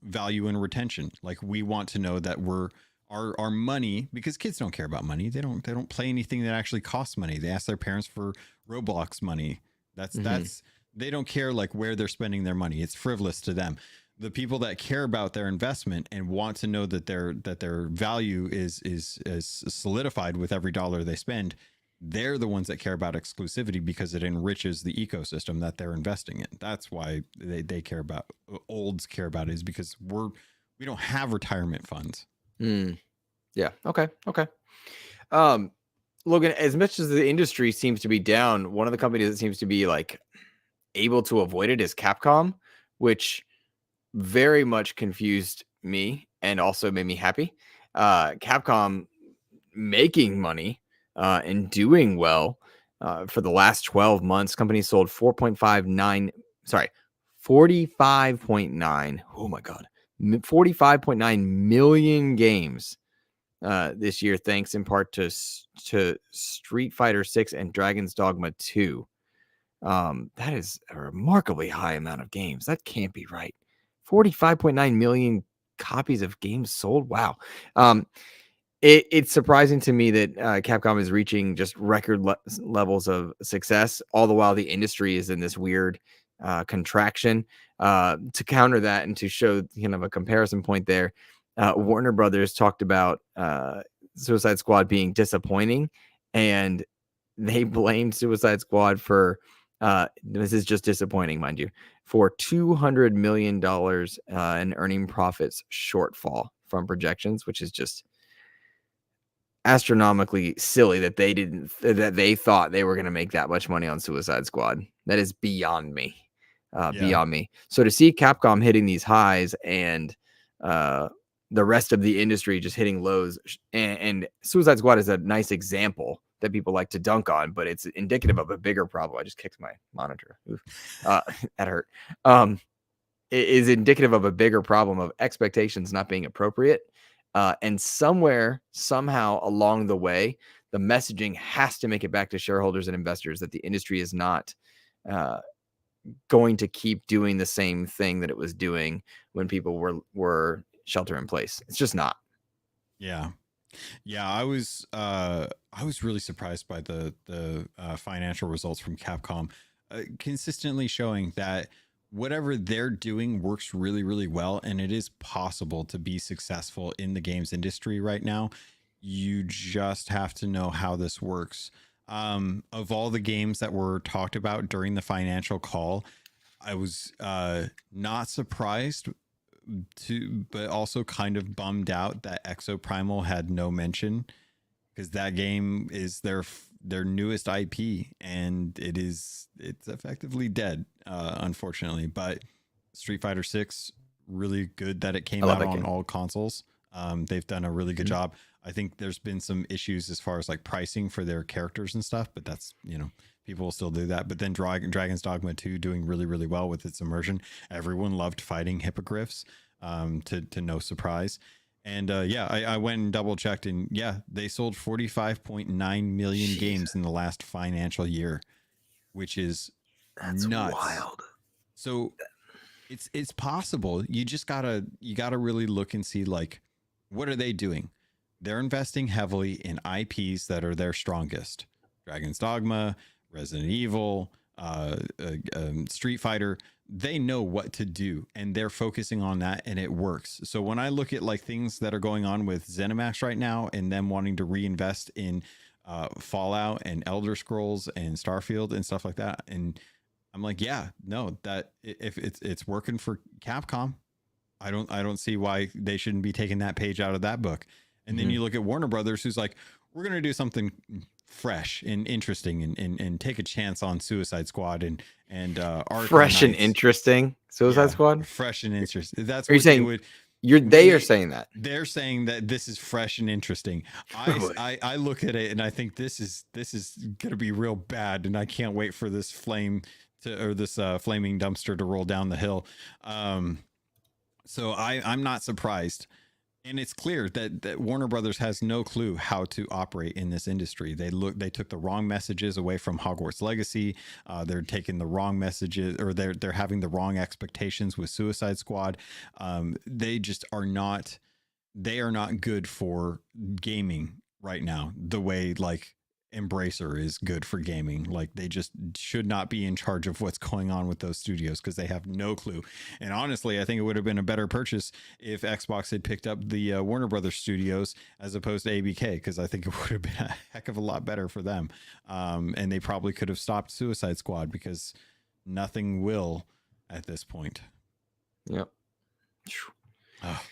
value and retention. Like we want to know that our money, because kids don't care about money. They don't play anything that actually costs money. They ask their parents for Roblox money. That's they don't care like where they're spending their money. It's frivolous to them. The people that care about their investment and want to know that their value is solidified with every dollar they spend, they're the ones that care about exclusivity because it enriches the ecosystem that they're investing in. That's why they care about, olds care about it, is because we don't have retirement funds. Yeah. Okay. Logan, as much as the industry seems to be down, one of the companies that seems to be like able to avoid it is Capcom, which very much confused me and also made me happy. Capcom making money and doing well for the last 12 months. Company sold 45.9. Oh my God. 45.9 million games this year, thanks in part to Street Fighter 6 and Dragon's Dogma 2. That is a remarkably high amount of games. That can't be right. 45.9 million copies of games sold. Wow. It's surprising to me that Capcom is reaching just record levels of success, all the while the industry is in this weird contraction. To counter that and to show kind of a comparison point there, Warner Brothers talked about Suicide Squad being disappointing, and they blamed Suicide Squad for this is just disappointing, mind you, for $200 million in earning profits shortfall from projections, which is just astronomically silly that they thought they were going to make that much money on Suicide Squad. That is beyond me. Beyond me. So to see Capcom hitting these highs and the rest of the industry just hitting lows, and Suicide Squad is a nice example that people like to dunk on, but it's indicative of a bigger problem. I just kicked my monitor. That hurt. It is indicative of a bigger problem of expectations not being appropriate. And somewhere, somehow along the way, the messaging has to make it back to shareholders and investors that the industry is not going to keep doing the same thing that it was doing when people were shelter in place. It's just not. Yeah. Yeah, I was really surprised by the financial results from Capcom, consistently showing that whatever they're doing works really, really well, and it is possible to be successful in the games industry right now. You just have to know how this works. Of all the games that were talked about during the financial call, I was not surprised but also kind of bummed out that Exoprimal had no mention, because that game is their newest IP, and it's effectively dead, unfortunately. But Street Fighter 6, really good that it I came love out that on game. all consoles. They've done a really good Mhm. job. I think there's been some issues as far as like pricing for their characters and stuff, but that's, people will still do that. But then Dragon's Dogma 2 doing really, really well with its immersion. Everyone loved fighting hippogriffs, to no surprise. And yeah, I went and double checked, and yeah, they sold 45.9 million Jeez, games in the last financial year, which is that's nuts. wild. So it's possible. You gotta really look and see, like, what are they doing? They're investing heavily in IPs that are their strongest. Dragon's Dogma, Resident Evil, Street Fighter. They know what to do, and they're focusing on that, and it works. So when I look at like things that are going on with ZeniMax right now, and them wanting to reinvest in Fallout and Elder Scrolls and Starfield and stuff like that, and I'm like, yeah, no, that if it's working for Capcom, I don't see why they shouldn't be taking that page out of that book. And then Mhm. you look at Warner Brothers, who's like, we're gonna do something fresh and interesting, and take a chance on Suicide Squad and Arkham Fresh and Knights. interesting. Suicide Yeah, Squad. fresh and interesting. That's Are you what they saying would. they are saying that? They're saying that this is fresh and interesting. I, Boy. I look at it and I think this is gonna be real bad, and I can't wait for this this flaming dumpster to roll down the hill. So I'm not surprised, and it's clear that Warner Brothers has no clue how to operate in this industry. They took the wrong messages away from Hogwarts Legacy. They're taking the wrong messages, or they're having the wrong expectations with Suicide Squad. They just are not. They are not good for gaming right now, the way like Embracer is good for gaming. Like, they just should not be in charge of what's going on with those studios, because they have no clue. And honestly, I think it would have been a better purchase if Xbox had picked up the Warner Brothers studios as opposed to ABK, because I think it would have been a heck of a lot better for them. And they probably could have stopped Suicide Squad, because nothing will at this point. Yep. Oh,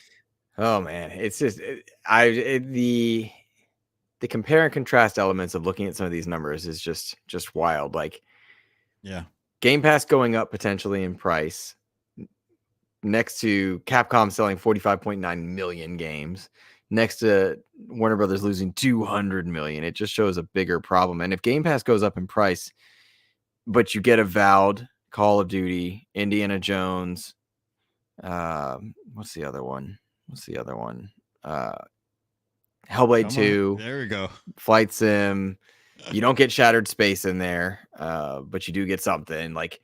Oh man, it's just the compare and contrast elements of looking at some of these numbers is just wild. Like, yeah. Game Pass going up potentially in price next to Capcom selling 45.9 million games, next to Warner Brothers losing 200 million. It just shows a bigger problem. And if Game Pass goes up in price, but you get Avowed, Call of Duty, Indiana Jones, what's the other one? Hellblade Come on. 2, There we go. Flight Sim. You don't get Shattered Space in there, but you do get something. Like,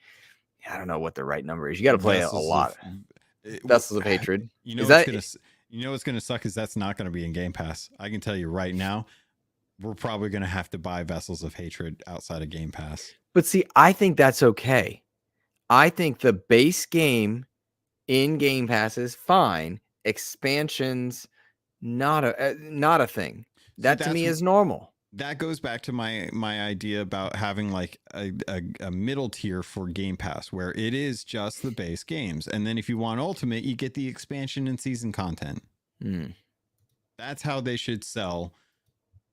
I don't know what the right number is. You got to play a Vessels lot. of Vessels of Hatred. You know Is what's that? gonna what's gonna suck is that's not gonna be in Game Pass. I can tell you right now, we're probably gonna have to buy Vessels of Hatred outside of Game Pass. But see, I think that's okay. I think the base game in Game Pass is fine. Expansions, not a thing. See, That to me is normal. that goes back to my idea about having like a middle tier for Game Pass, where it is just the base games, and then if you want Ultimate, you get the expansion and season content. That's how they should sell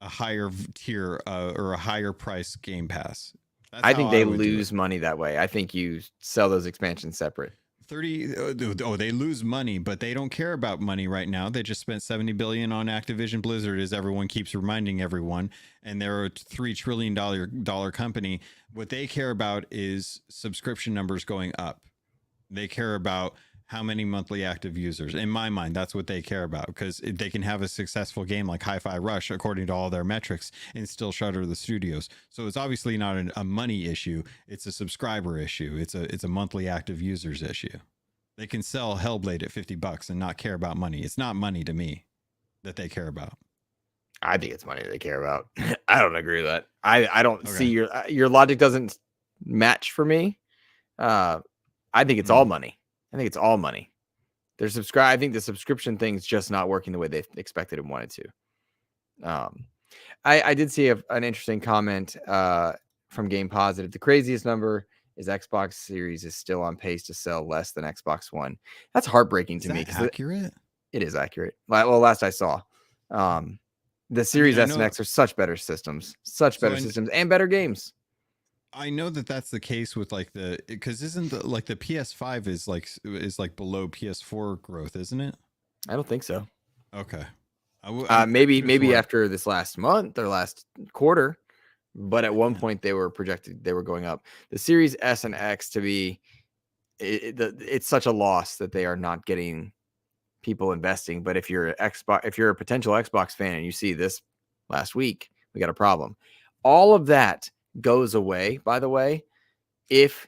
a higher tier, or a higher price Game Pass. That's I how think I they would do it. lose money that way. I think you sell those expansions separate. 30 they lose money, but they don't care about money right now. They just spent 70 billion on Activision Blizzard, as everyone keeps reminding everyone, and they're a $3 trillion company. What they care about is subscription numbers going up. They care about how many monthly active users. In my mind, that's what they care about, because they can have a successful game like Hi-Fi Rush according to all their metrics and still shutter the studios. So it's obviously not a money issue. It's a subscriber issue. It's a monthly active users issue. They can sell Hellblade at $50 and not care about money. It's not money to me that they care about. I think it's money they care about. I don't agree with that. I don't Okay. see your logic doesn't match for me. I think it's all money. I think it's all money. I think the subscription thing's just not working the way they expected and wanted to. I did see an interesting comment from Game Positive. The craziest number is Xbox Series is still on pace to sell less than Xbox One. That's heartbreaking to me. Is that accurate? It is accurate. Well, last I saw. The Series S and X are such better systems, and better games. I know that that's the case with like because isn't the PS5 is like below PS4 growth, isn't it? I don't think so. Okay. Maybe after this last month or last quarter, but at one point they were projected they were going up. The Series S and X to be it's such a loss that they are not getting people investing. But if you're a potential Xbox fan and you see this last week, we got a problem. All of that goes away, by the way, if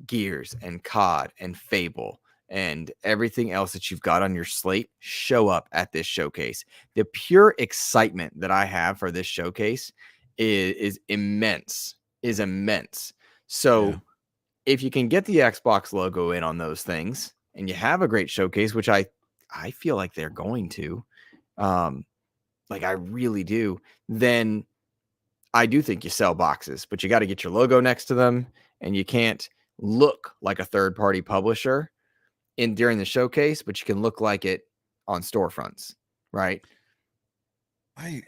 Gears and COD and Fable and everything else that you've got on your slate show up at this showcase. The pure excitement that I have for this showcase is immense. So if you can get the Xbox logo in on those things and you have a great showcase, which I feel like they're going to, like I really do, then I do think you sell boxes, but you got to get your logo next to them, and you can't look like a third-party publisher during the showcase, but you can look like it on storefronts, right? I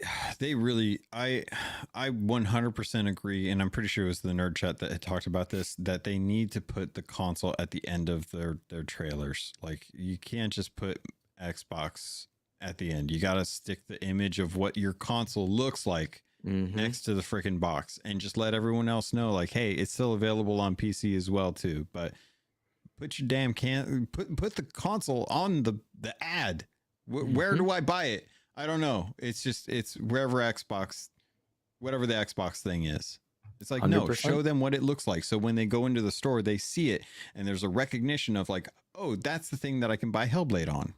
100% agree, and I'm pretty sure it was the Nerd Chat that had talked about this, that they need to put the console at the end of their trailers. Like, you can't just put Xbox at the end. You got to stick the image of what your console looks like next to the freaking box, and just let everyone else know, like, hey, it's still available on PC as well too. But put your damn put the console on the ad. Where do I buy it? I don't know. It's wherever Xbox, whatever the Xbox thing is. It's like, 100%. No, show them what it looks like. So when they go into the store, they see it, and there's a recognition of like, oh, that's the thing that I can buy Hellblade on.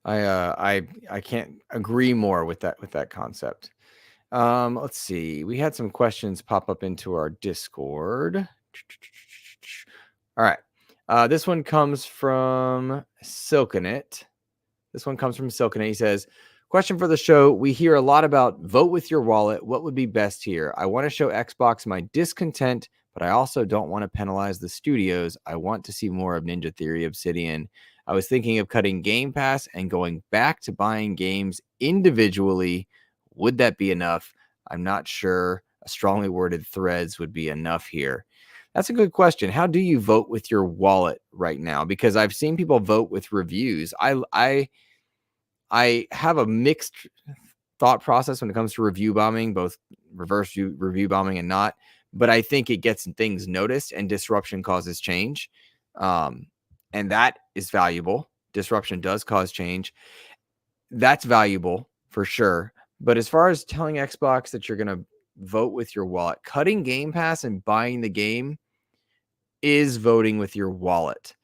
I can't agree more with that concept. Let's see. We had some questions pop up into our Discord. All right. This one comes from Silkenet. He says, question for the show. We hear a lot about vote with your wallet. What would be best here? I want to show Xbox my discontent, but I also don't want to penalize the studios. I want to see more of Ninja Theory Obsidian. I was thinking of cutting Game Pass and going back to buying games individually. Would that be enough? I'm not sure. A strongly worded threads would be enough here. That's a good question. How do you vote with your wallet right now? Because I've seen people vote with reviews. I have a mixed thought process when it comes to review bombing, both reverse review bombing and not. But I think it gets things noticed, and disruption causes change. And that is valuable. Disruption does cause change. That's valuable for sure. But as far as telling Xbox that you're going to vote with your wallet, cutting Game Pass and buying the game is voting with your wallet.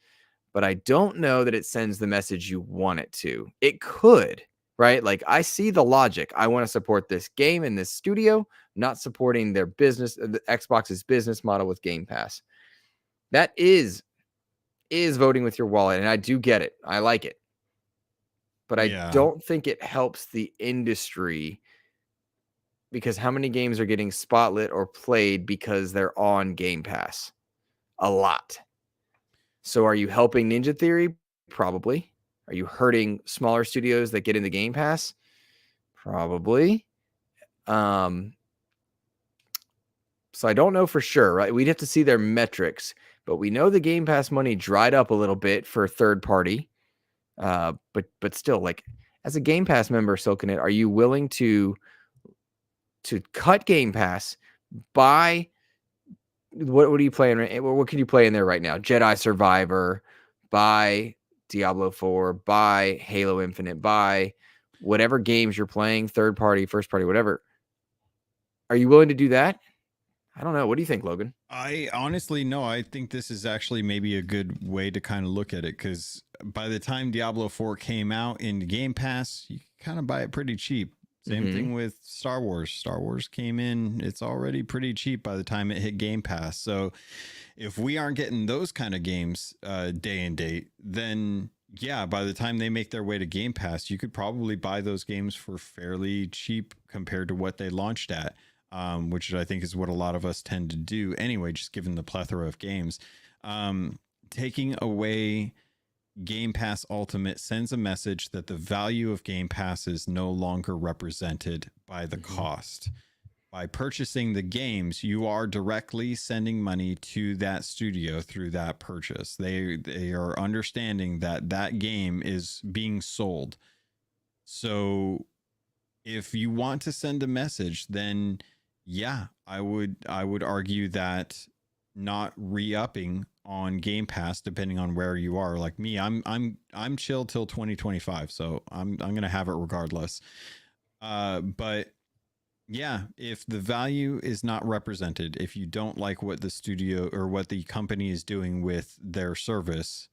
But I don't know that it sends the message you want it to. It could, right? Like, I see the logic. I want to support this game in this studio, not supporting their business, the Xbox's business model with Game Pass. That is voting with your wallet, and I do get it. I like it. But I don't think it helps the industry, because how many games are getting spotlit or played because they're on Game Pass? A lot. So are you helping Ninja Theory? Probably. Are you hurting smaller studios that get in the Game Pass? Probably. So I don't know for sure, right? We'd have to see their metrics, but we know the Game Pass money dried up a little bit for third party. But still, like, as a Game Pass member, Silkenet, are you willing to cut Game Pass, buy what are you playing? What can you play in there right now? Jedi Survivor, buy Diablo 4, buy Halo Infinite, buy whatever games you're playing, third party, first party, whatever. Are you willing to do that? I don't know. What do you think, Logan? I honestly no. I think this is actually maybe a good way to kind of look at it, because by the time Diablo 4 came out in Game Pass, you kind of buy it pretty cheap. Same thing with Star Wars. Star Wars came in, it's already pretty cheap by the time it hit Game Pass. So if we aren't getting those kind of games day and date, then yeah, by the time they make their way to Game Pass, you could probably buy those games for fairly cheap compared to what they launched at. Which I think is what a lot of us tend to do anyway, just given the plethora of games. Taking away Game Pass Ultimate sends a message that the value of Game Pass is no longer represented by the cost. By purchasing the games, you are directly sending money to that studio through that purchase. They are understanding that that game is being sold. So if you want to send a message, then yeah, I would argue that not re-upping on Game Pass, depending on where you are. Like me, I'm chill till 2025, so I'm gonna have it regardless. But yeah, if the value is not represented, if you don't like what the studio or what the company is doing with their service,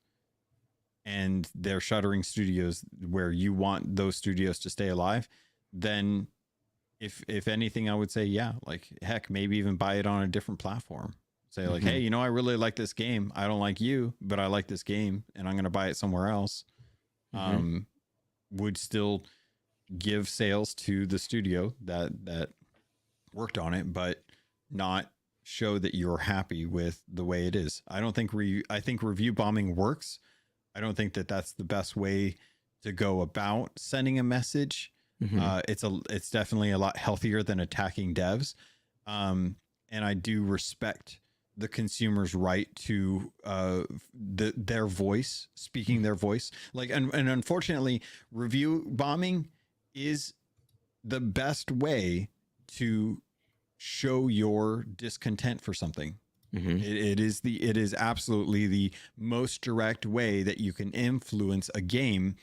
and they're shuttering studios where you want those studios to stay alive, then if anything, I would say, yeah, like heck, maybe even buy it on a different platform. Say like, hey, I really like this game. I don't like you, but I like this game, and I'm going to buy it somewhere else. Would still give sales to the studio that worked on it, but not show that you're happy with the way it is. I don't think I think review bombing works. I don't think that that's the best way to go about sending a message. It's definitely a lot healthier than attacking devs. And I do respect the consumer's right to their voice, speaking their voice. Like, and unfortunately, review bombing is the best way to show your discontent for something. It is absolutely the most direct way that you can influence a game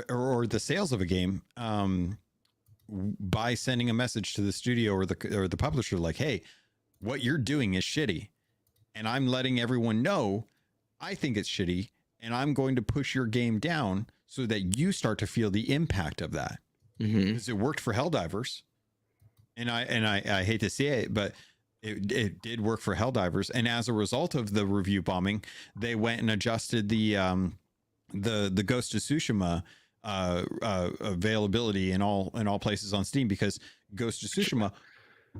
or the sales of a game, by sending a message to the studio or the publisher, like, hey, what you're doing is shitty, and I'm letting everyone know I think it's shitty, and I'm going to push your game down so that you start to feel the impact of that. Because it worked for Helldivers, and I hate to say it, but it did work for Helldivers, and as a result of the review bombing, they went and adjusted the Ghost of Tsushima availability in all places on Steam, because Ghost of Tsushima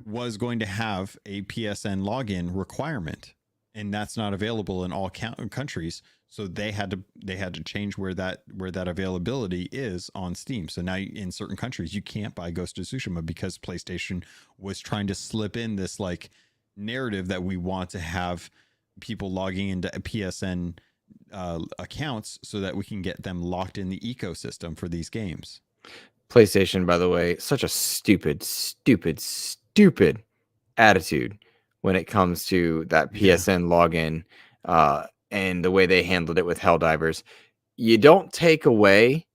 was going to have a PSN login requirement, and that's not available in all countries. So they had to change where that availability is on Steam. So now in certain countries you can't buy Ghost of Tsushima because PlayStation was trying to slip in this like narrative that we want to have people logging into PSN accounts so that we can get them locked in the ecosystem for these games. PlayStation, by the way, such a stupid attitude when it comes to that PSN login and the way they handled it with Helldivers. You don't take away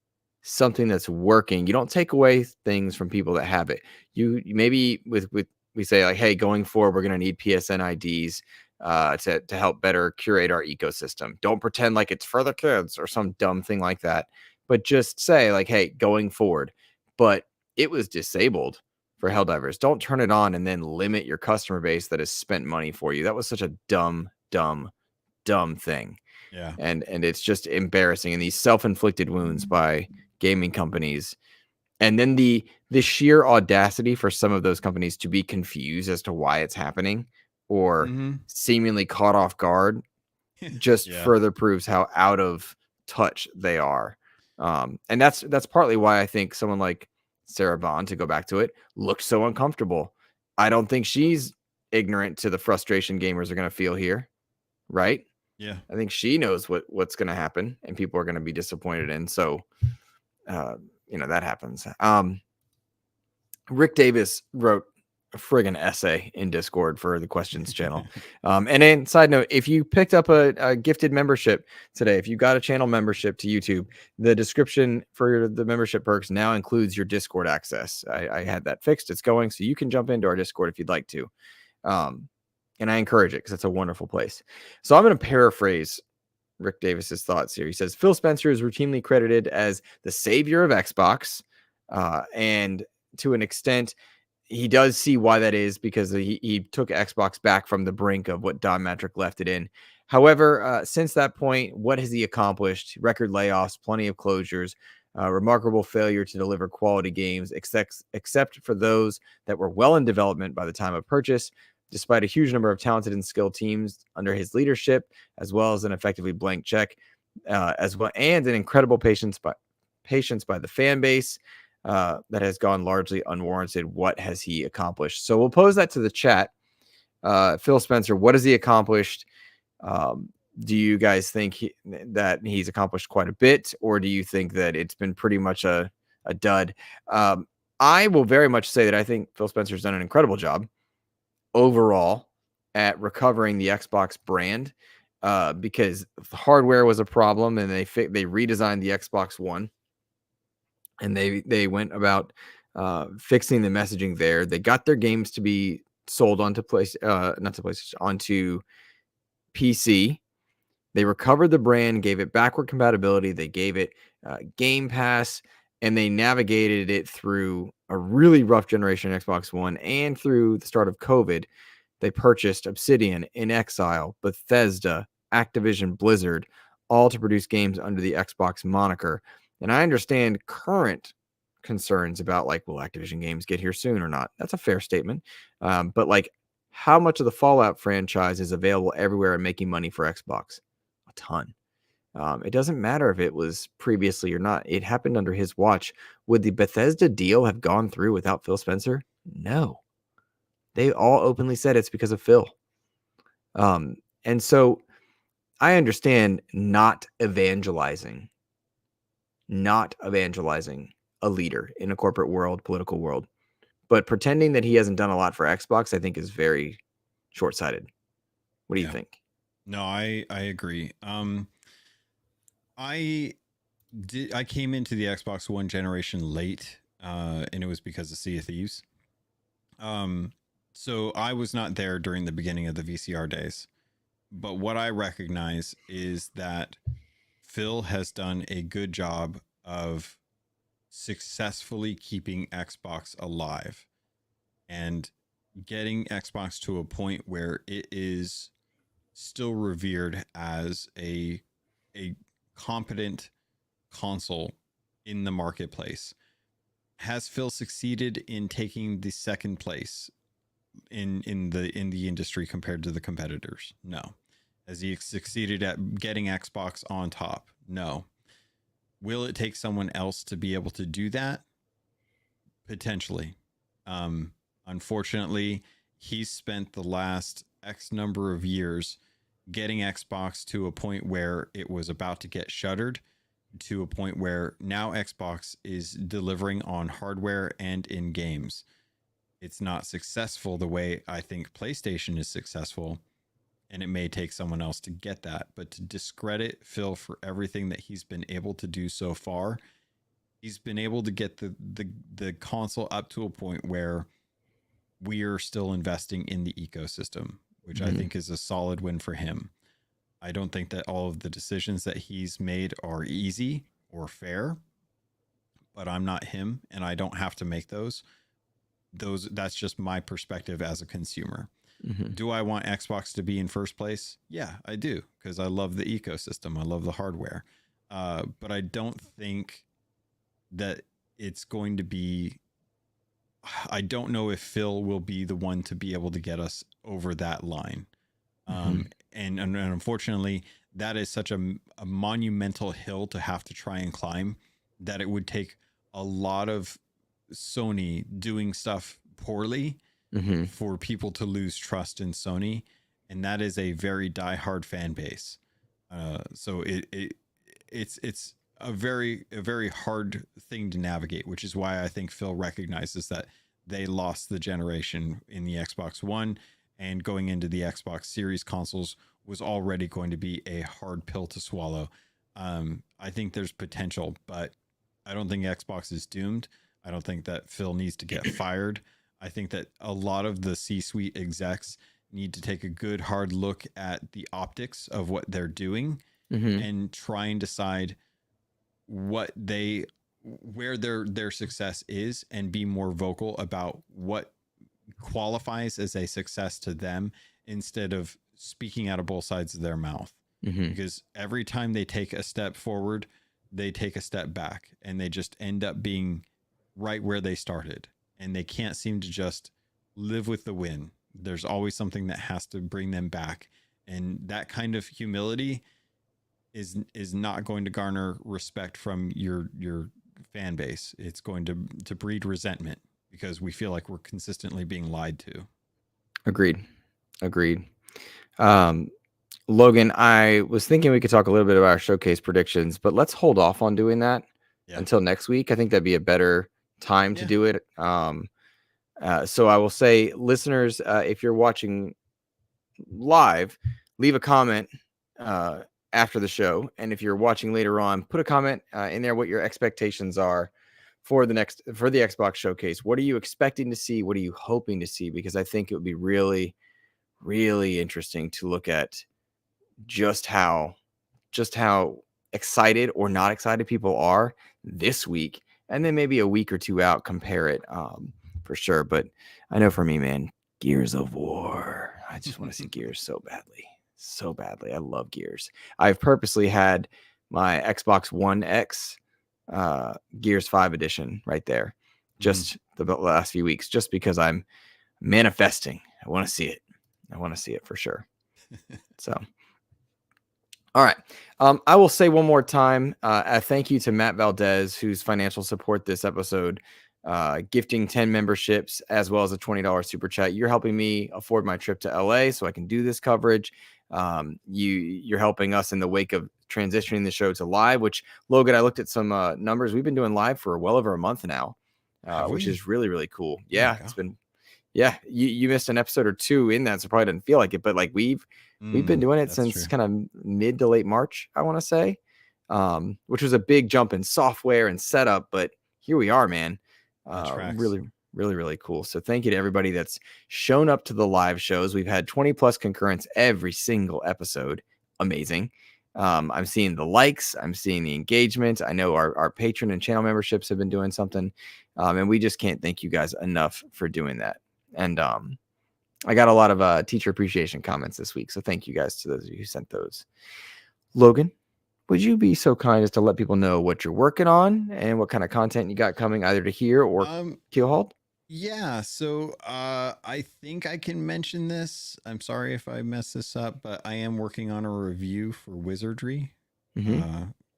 something that's working. You don't take away things from people that have it. You maybe with we say like, hey, going forward, we're going to need PSN IDs to help better curate our ecosystem. Don't pretend like it's for the kids or some dumb thing like that, but just say like, hey, going forward. But it was disabled for Helldivers. Don't turn it on and then limit your customer base that has spent money for you. That was such a dumb thing. Yeah. And it's just embarrassing. And these self-inflicted wounds by gaming companies. And then the sheer audacity for some of those companies to be confused as to why it's happening or seemingly caught off guard just further proves how out of touch they are. And that's partly why I think someone like Sarah Bond, to go back to it, looks so uncomfortable. I don't think she's ignorant to the frustration gamers are going to feel here, right? Yeah. I think she knows what's going to happen and people are going to be disappointed in. So, that happens. Rick Davis wrote a friggin' essay in Discord for the questions channel. And then, side note, if you picked up a gifted membership today, if you got a channel membership to YouTube, the description for the membership perks now includes your Discord access. I had that fixed. It's going, so you can jump into our Discord if you'd like to. And I encourage it because it's a wonderful place. So I'm going to paraphrase Rick Davis's thoughts here. He says Phil Spencer is routinely credited as the savior of Xbox, and to an extent, he does see why that is, because he took Xbox back from the brink of what Don Matrick left it in. However, since that point, what has he accomplished? Record layoffs, plenty of closures, remarkable failure to deliver quality games, except for those that were well in development by the time of purchase. Despite a huge number of talented and skilled teams under his leadership, as well as an effectively blank check, as well, and an incredible patience by the fan base that has gone largely unwarranted. What has he accomplished? So we'll pose that to the chat. Phil Spencer, what has he accomplished? Do you guys think that he's accomplished quite a bit, or do you think that it's been pretty much a dud? I will very much say that I think Phil Spencer's done an incredible job overall at recovering the Xbox brand, because the hardware was a problem, and they redesigned the Xbox One, and they went about fixing the messaging there. They got their games to be sold onto onto PC. They recovered the brand, gave it backward compatibility. They gave it Game Pass, and they navigated it through a really rough generation Xbox One and through the start of COVID. They purchased Obsidian, In Exile, Bethesda, Activision Blizzard, all to produce games under the Xbox moniker. And I understand current concerns about, like, will Activision games get here soon or not? That's a fair statement. But like, how much of the Fallout franchise is available everywhere and making money for Xbox? A ton. It doesn't matter if it was previously or not. It happened under his watch. Would the Bethesda deal have gone through without Phil Spencer? No. They all openly said it's because of Phil. And so I understand not evangelizing a leader in a corporate world, political world, but pretending that he hasn't done a lot for Xbox, I think, is very short-sighted. What do you think? No, I agree. I came into the Xbox One generation late, and it was because of Sea of Thieves. So I was not there during the beginning of the VCR days, but what I recognize is that Phil has done a good job of successfully keeping Xbox alive and getting Xbox to a point where it is still revered as a competent console in the marketplace. Has Phil succeeded in taking the second place in the industry compared to the competitors? No. Has he succeeded at getting Xbox on top? No. Will it take someone else to be able to do that? Potentially. Unfortunately, he's spent the last X number of years getting Xbox to a point where it was about to get shuttered, to a point where now Xbox is delivering on hardware and in games. It's not successful the way I think PlayStation is successful, and it may take someone else to get that. But to discredit Phil for everything that he's been able to do so far, he's been able to get the console up to a point where we are still investing in the ecosystem, which I think is a solid win for him. I don't think that all of the decisions that he's made are easy or fair, but I'm not him, and I don't have to make those. That's just my perspective as a consumer. Do I want Xbox to be in first place? Yeah, I do, because I love the ecosystem. I love the hardware. But I don't think that it's going to be, I don't know if Phil will be the one to be able to get us over that line. And unfortunately, that is such a monumental hill to have to try and climb, that it would take a lot of Sony doing stuff poorly for people to lose trust in Sony. And that is a very diehard fan base. So it's a very hard thing to navigate, which is why I think Phil recognizes that they lost the generation in the Xbox One, and going into the Xbox Series consoles was already going to be a hard pill to swallow. I think there's potential, but I don't think Xbox is doomed. I don't think that Phil needs to get fired. I think that a lot of the C-suite execs need to take a good hard look at the optics of what they're doing Mm-hmm. and try and decide what they where their success is and be more vocal about what qualifies as a success to them instead of speaking out of both sides of their mouth. Mm-hmm. Because every time they take a step forward, they take a step back and they just end up being right where they started. And they can't seem to just live with the win. There's always something that has to bring them back. And that kind of humility is not going to garner respect from your fan base. It's going to breed resentment because we feel like we're consistently being lied to. Agreed. Um, Logan, I was thinking we could talk a little bit about our showcase predictions, but let's hold off on doing that until next week. I think that'd be a better time to do it. So I will say, listeners, if you're watching live, leave a comment after the show, and if you're watching later on, put a comment in there what your expectations are for the Xbox showcase. What are you expecting to see? What are you hoping to see? Because I think it would be really, really interesting to look at just how excited or not excited people are this week, and then maybe a week or two out, compare it for sure. But I know for me, man, Gears of War. I just want to see Gears so badly. I love Gears. I've purposely had my Xbox One X Gears 5 edition right there just the last few weeks, just because I'm manifesting. I want to see it for sure. So all right. I will say one more time, a thank you to Matt Valdez, whose financial support this episode, gifting 10 memberships as well as a $20 super chat. You're helping me afford my trip to LA so I can do this coverage. You're helping us in the wake of transitioning the show to live, which, Logan, I looked at some numbers. We've been doing live for well over a month now, which is really, really cool. Yeah, it's been. Yeah, you missed an episode or two in that, so probably didn't feel like it. But like we've been doing it since kind of mid to late March, I want to say, which was a big jump in software and setup. But here we are, man. Really, really, really cool. So thank you to everybody that's shown up to the live shows. We've had 20 plus concurrents every single episode. Amazing. I'm seeing the likes. I'm seeing the engagement. I know our patron and channel memberships have been doing something. And we just can't thank you guys enough for doing that. And I got a lot of teacher appreciation comments this week. So thank you guys to those of you who sent those. Logan, would you be so kind as to let people know what you're working on and what kind of content you got coming either to here or Keelhauled? Yeah, so I think I can mention this. I'm sorry if I mess this up, but I am working on a review for Wizardry,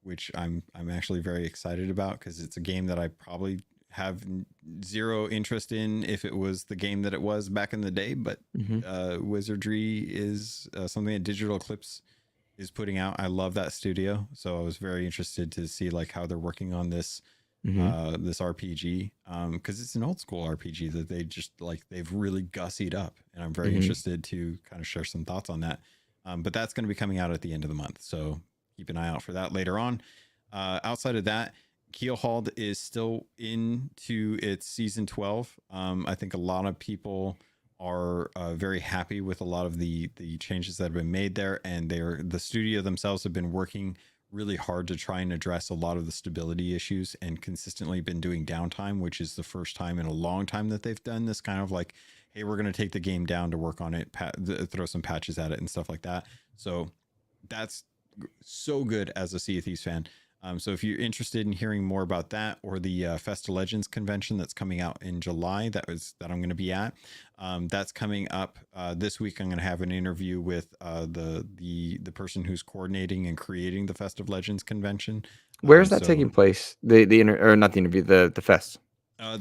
which I'm actually very excited about because it's a game that I probably have zero interest in if it was the game that it was back in the day. But Wizardry is something that Digital Eclipse is putting out. I love that studio, so I was very interested to see like how they're working on this. This RPG because it's an old school RPG that they've really gussied up, and I'm very interested to kind of share some thoughts on that. But that's going to be coming out at the end of the month, so keep an eye out for that later on. Outside of that, Keelhauled is still into its season 12. I think a lot of people are very happy with a lot of the changes that have been made there, and the studio themselves have been working really hard to try and address a lot of the stability issues and consistently been doing downtime, which is the first time in a long time that they've done this kind of like, hey, we're going to take the game down to work on it, throw some patches at it and stuff like that. So that's so good as a Sea of Thieves fan. So if you're interested in hearing more about that or the Festa Legends convention that's coming out in July, that I'm going to be at, that's coming up this week. I'm going to have an interview with the person who's coordinating and creating the Festa Legends convention. Where's that taking place? Not the interview, the fest.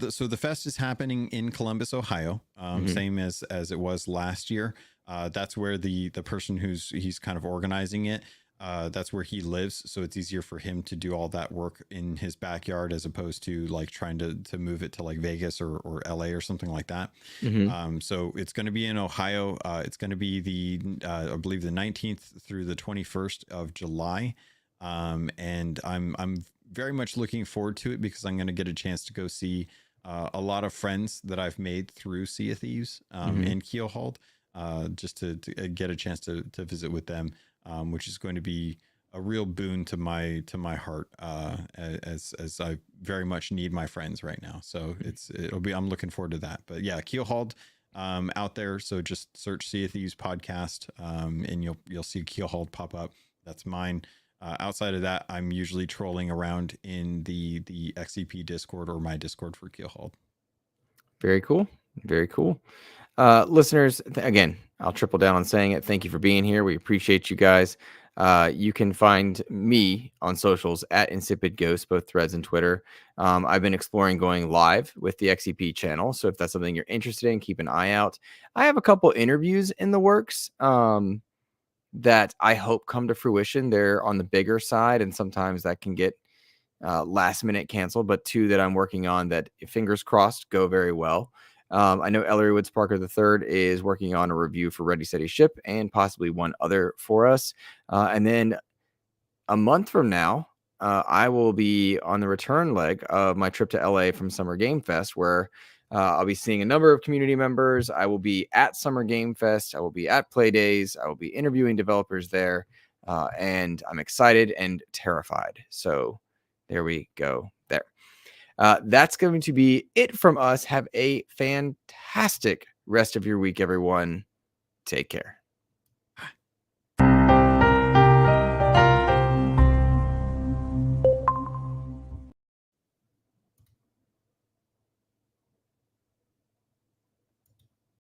So the fest is happening in Columbus, Ohio, same as it was last year. That's where the person he's kind of organizing it. That's where he lives, so it's easier for him to do all that work in his backyard as opposed to like trying to move it to like Vegas or LA or something like that. Mm-hmm. So it's going to be in Ohio. It's going to be I believe the 19th through the 21st of July. And I'm very much looking forward to it because I'm going to get a chance to go see a lot of friends that I've made through Sea of Thieves and Keelhauled, just to get a chance to visit with them, which is going to be a real boon to my heart, as I very much need my friends right now. So I'm looking forward to that. But yeah, Keelhauled out there. So just search Sea of Thieves podcast, and you'll see Keelhauled pop up. That's mine. Outside of that, I'm usually trolling around in the XCP Discord or my Discord for Keelhauled. Very cool. Very cool. Listeners, again, I'll triple down on saying it. Thank you for being here. We appreciate you guys. You can find me on socials at InsipidGhost, both threads and Twitter. I've been exploring going live with the XCP channel. So if that's something you're interested in, keep an eye out. I have a couple interviews in the works that I hope come to fruition. They're on the bigger side, and sometimes that can get last minute canceled, but two that I'm working on that, fingers crossed, go very well. I know Ellery Woods Parker III is working on a review for Ready Steady Ship and possibly one other for us. And then a month from now, I will be on the return leg of my trip to LA from Summer Game Fest, where I'll be seeing a number of community members. I will be at Summer Game Fest. I will be at Play Days. I will be interviewing developers there. And I'm excited and terrified. So there we go there. That's going to be it from us. Have a fantastic rest of your week, everyone. Take care.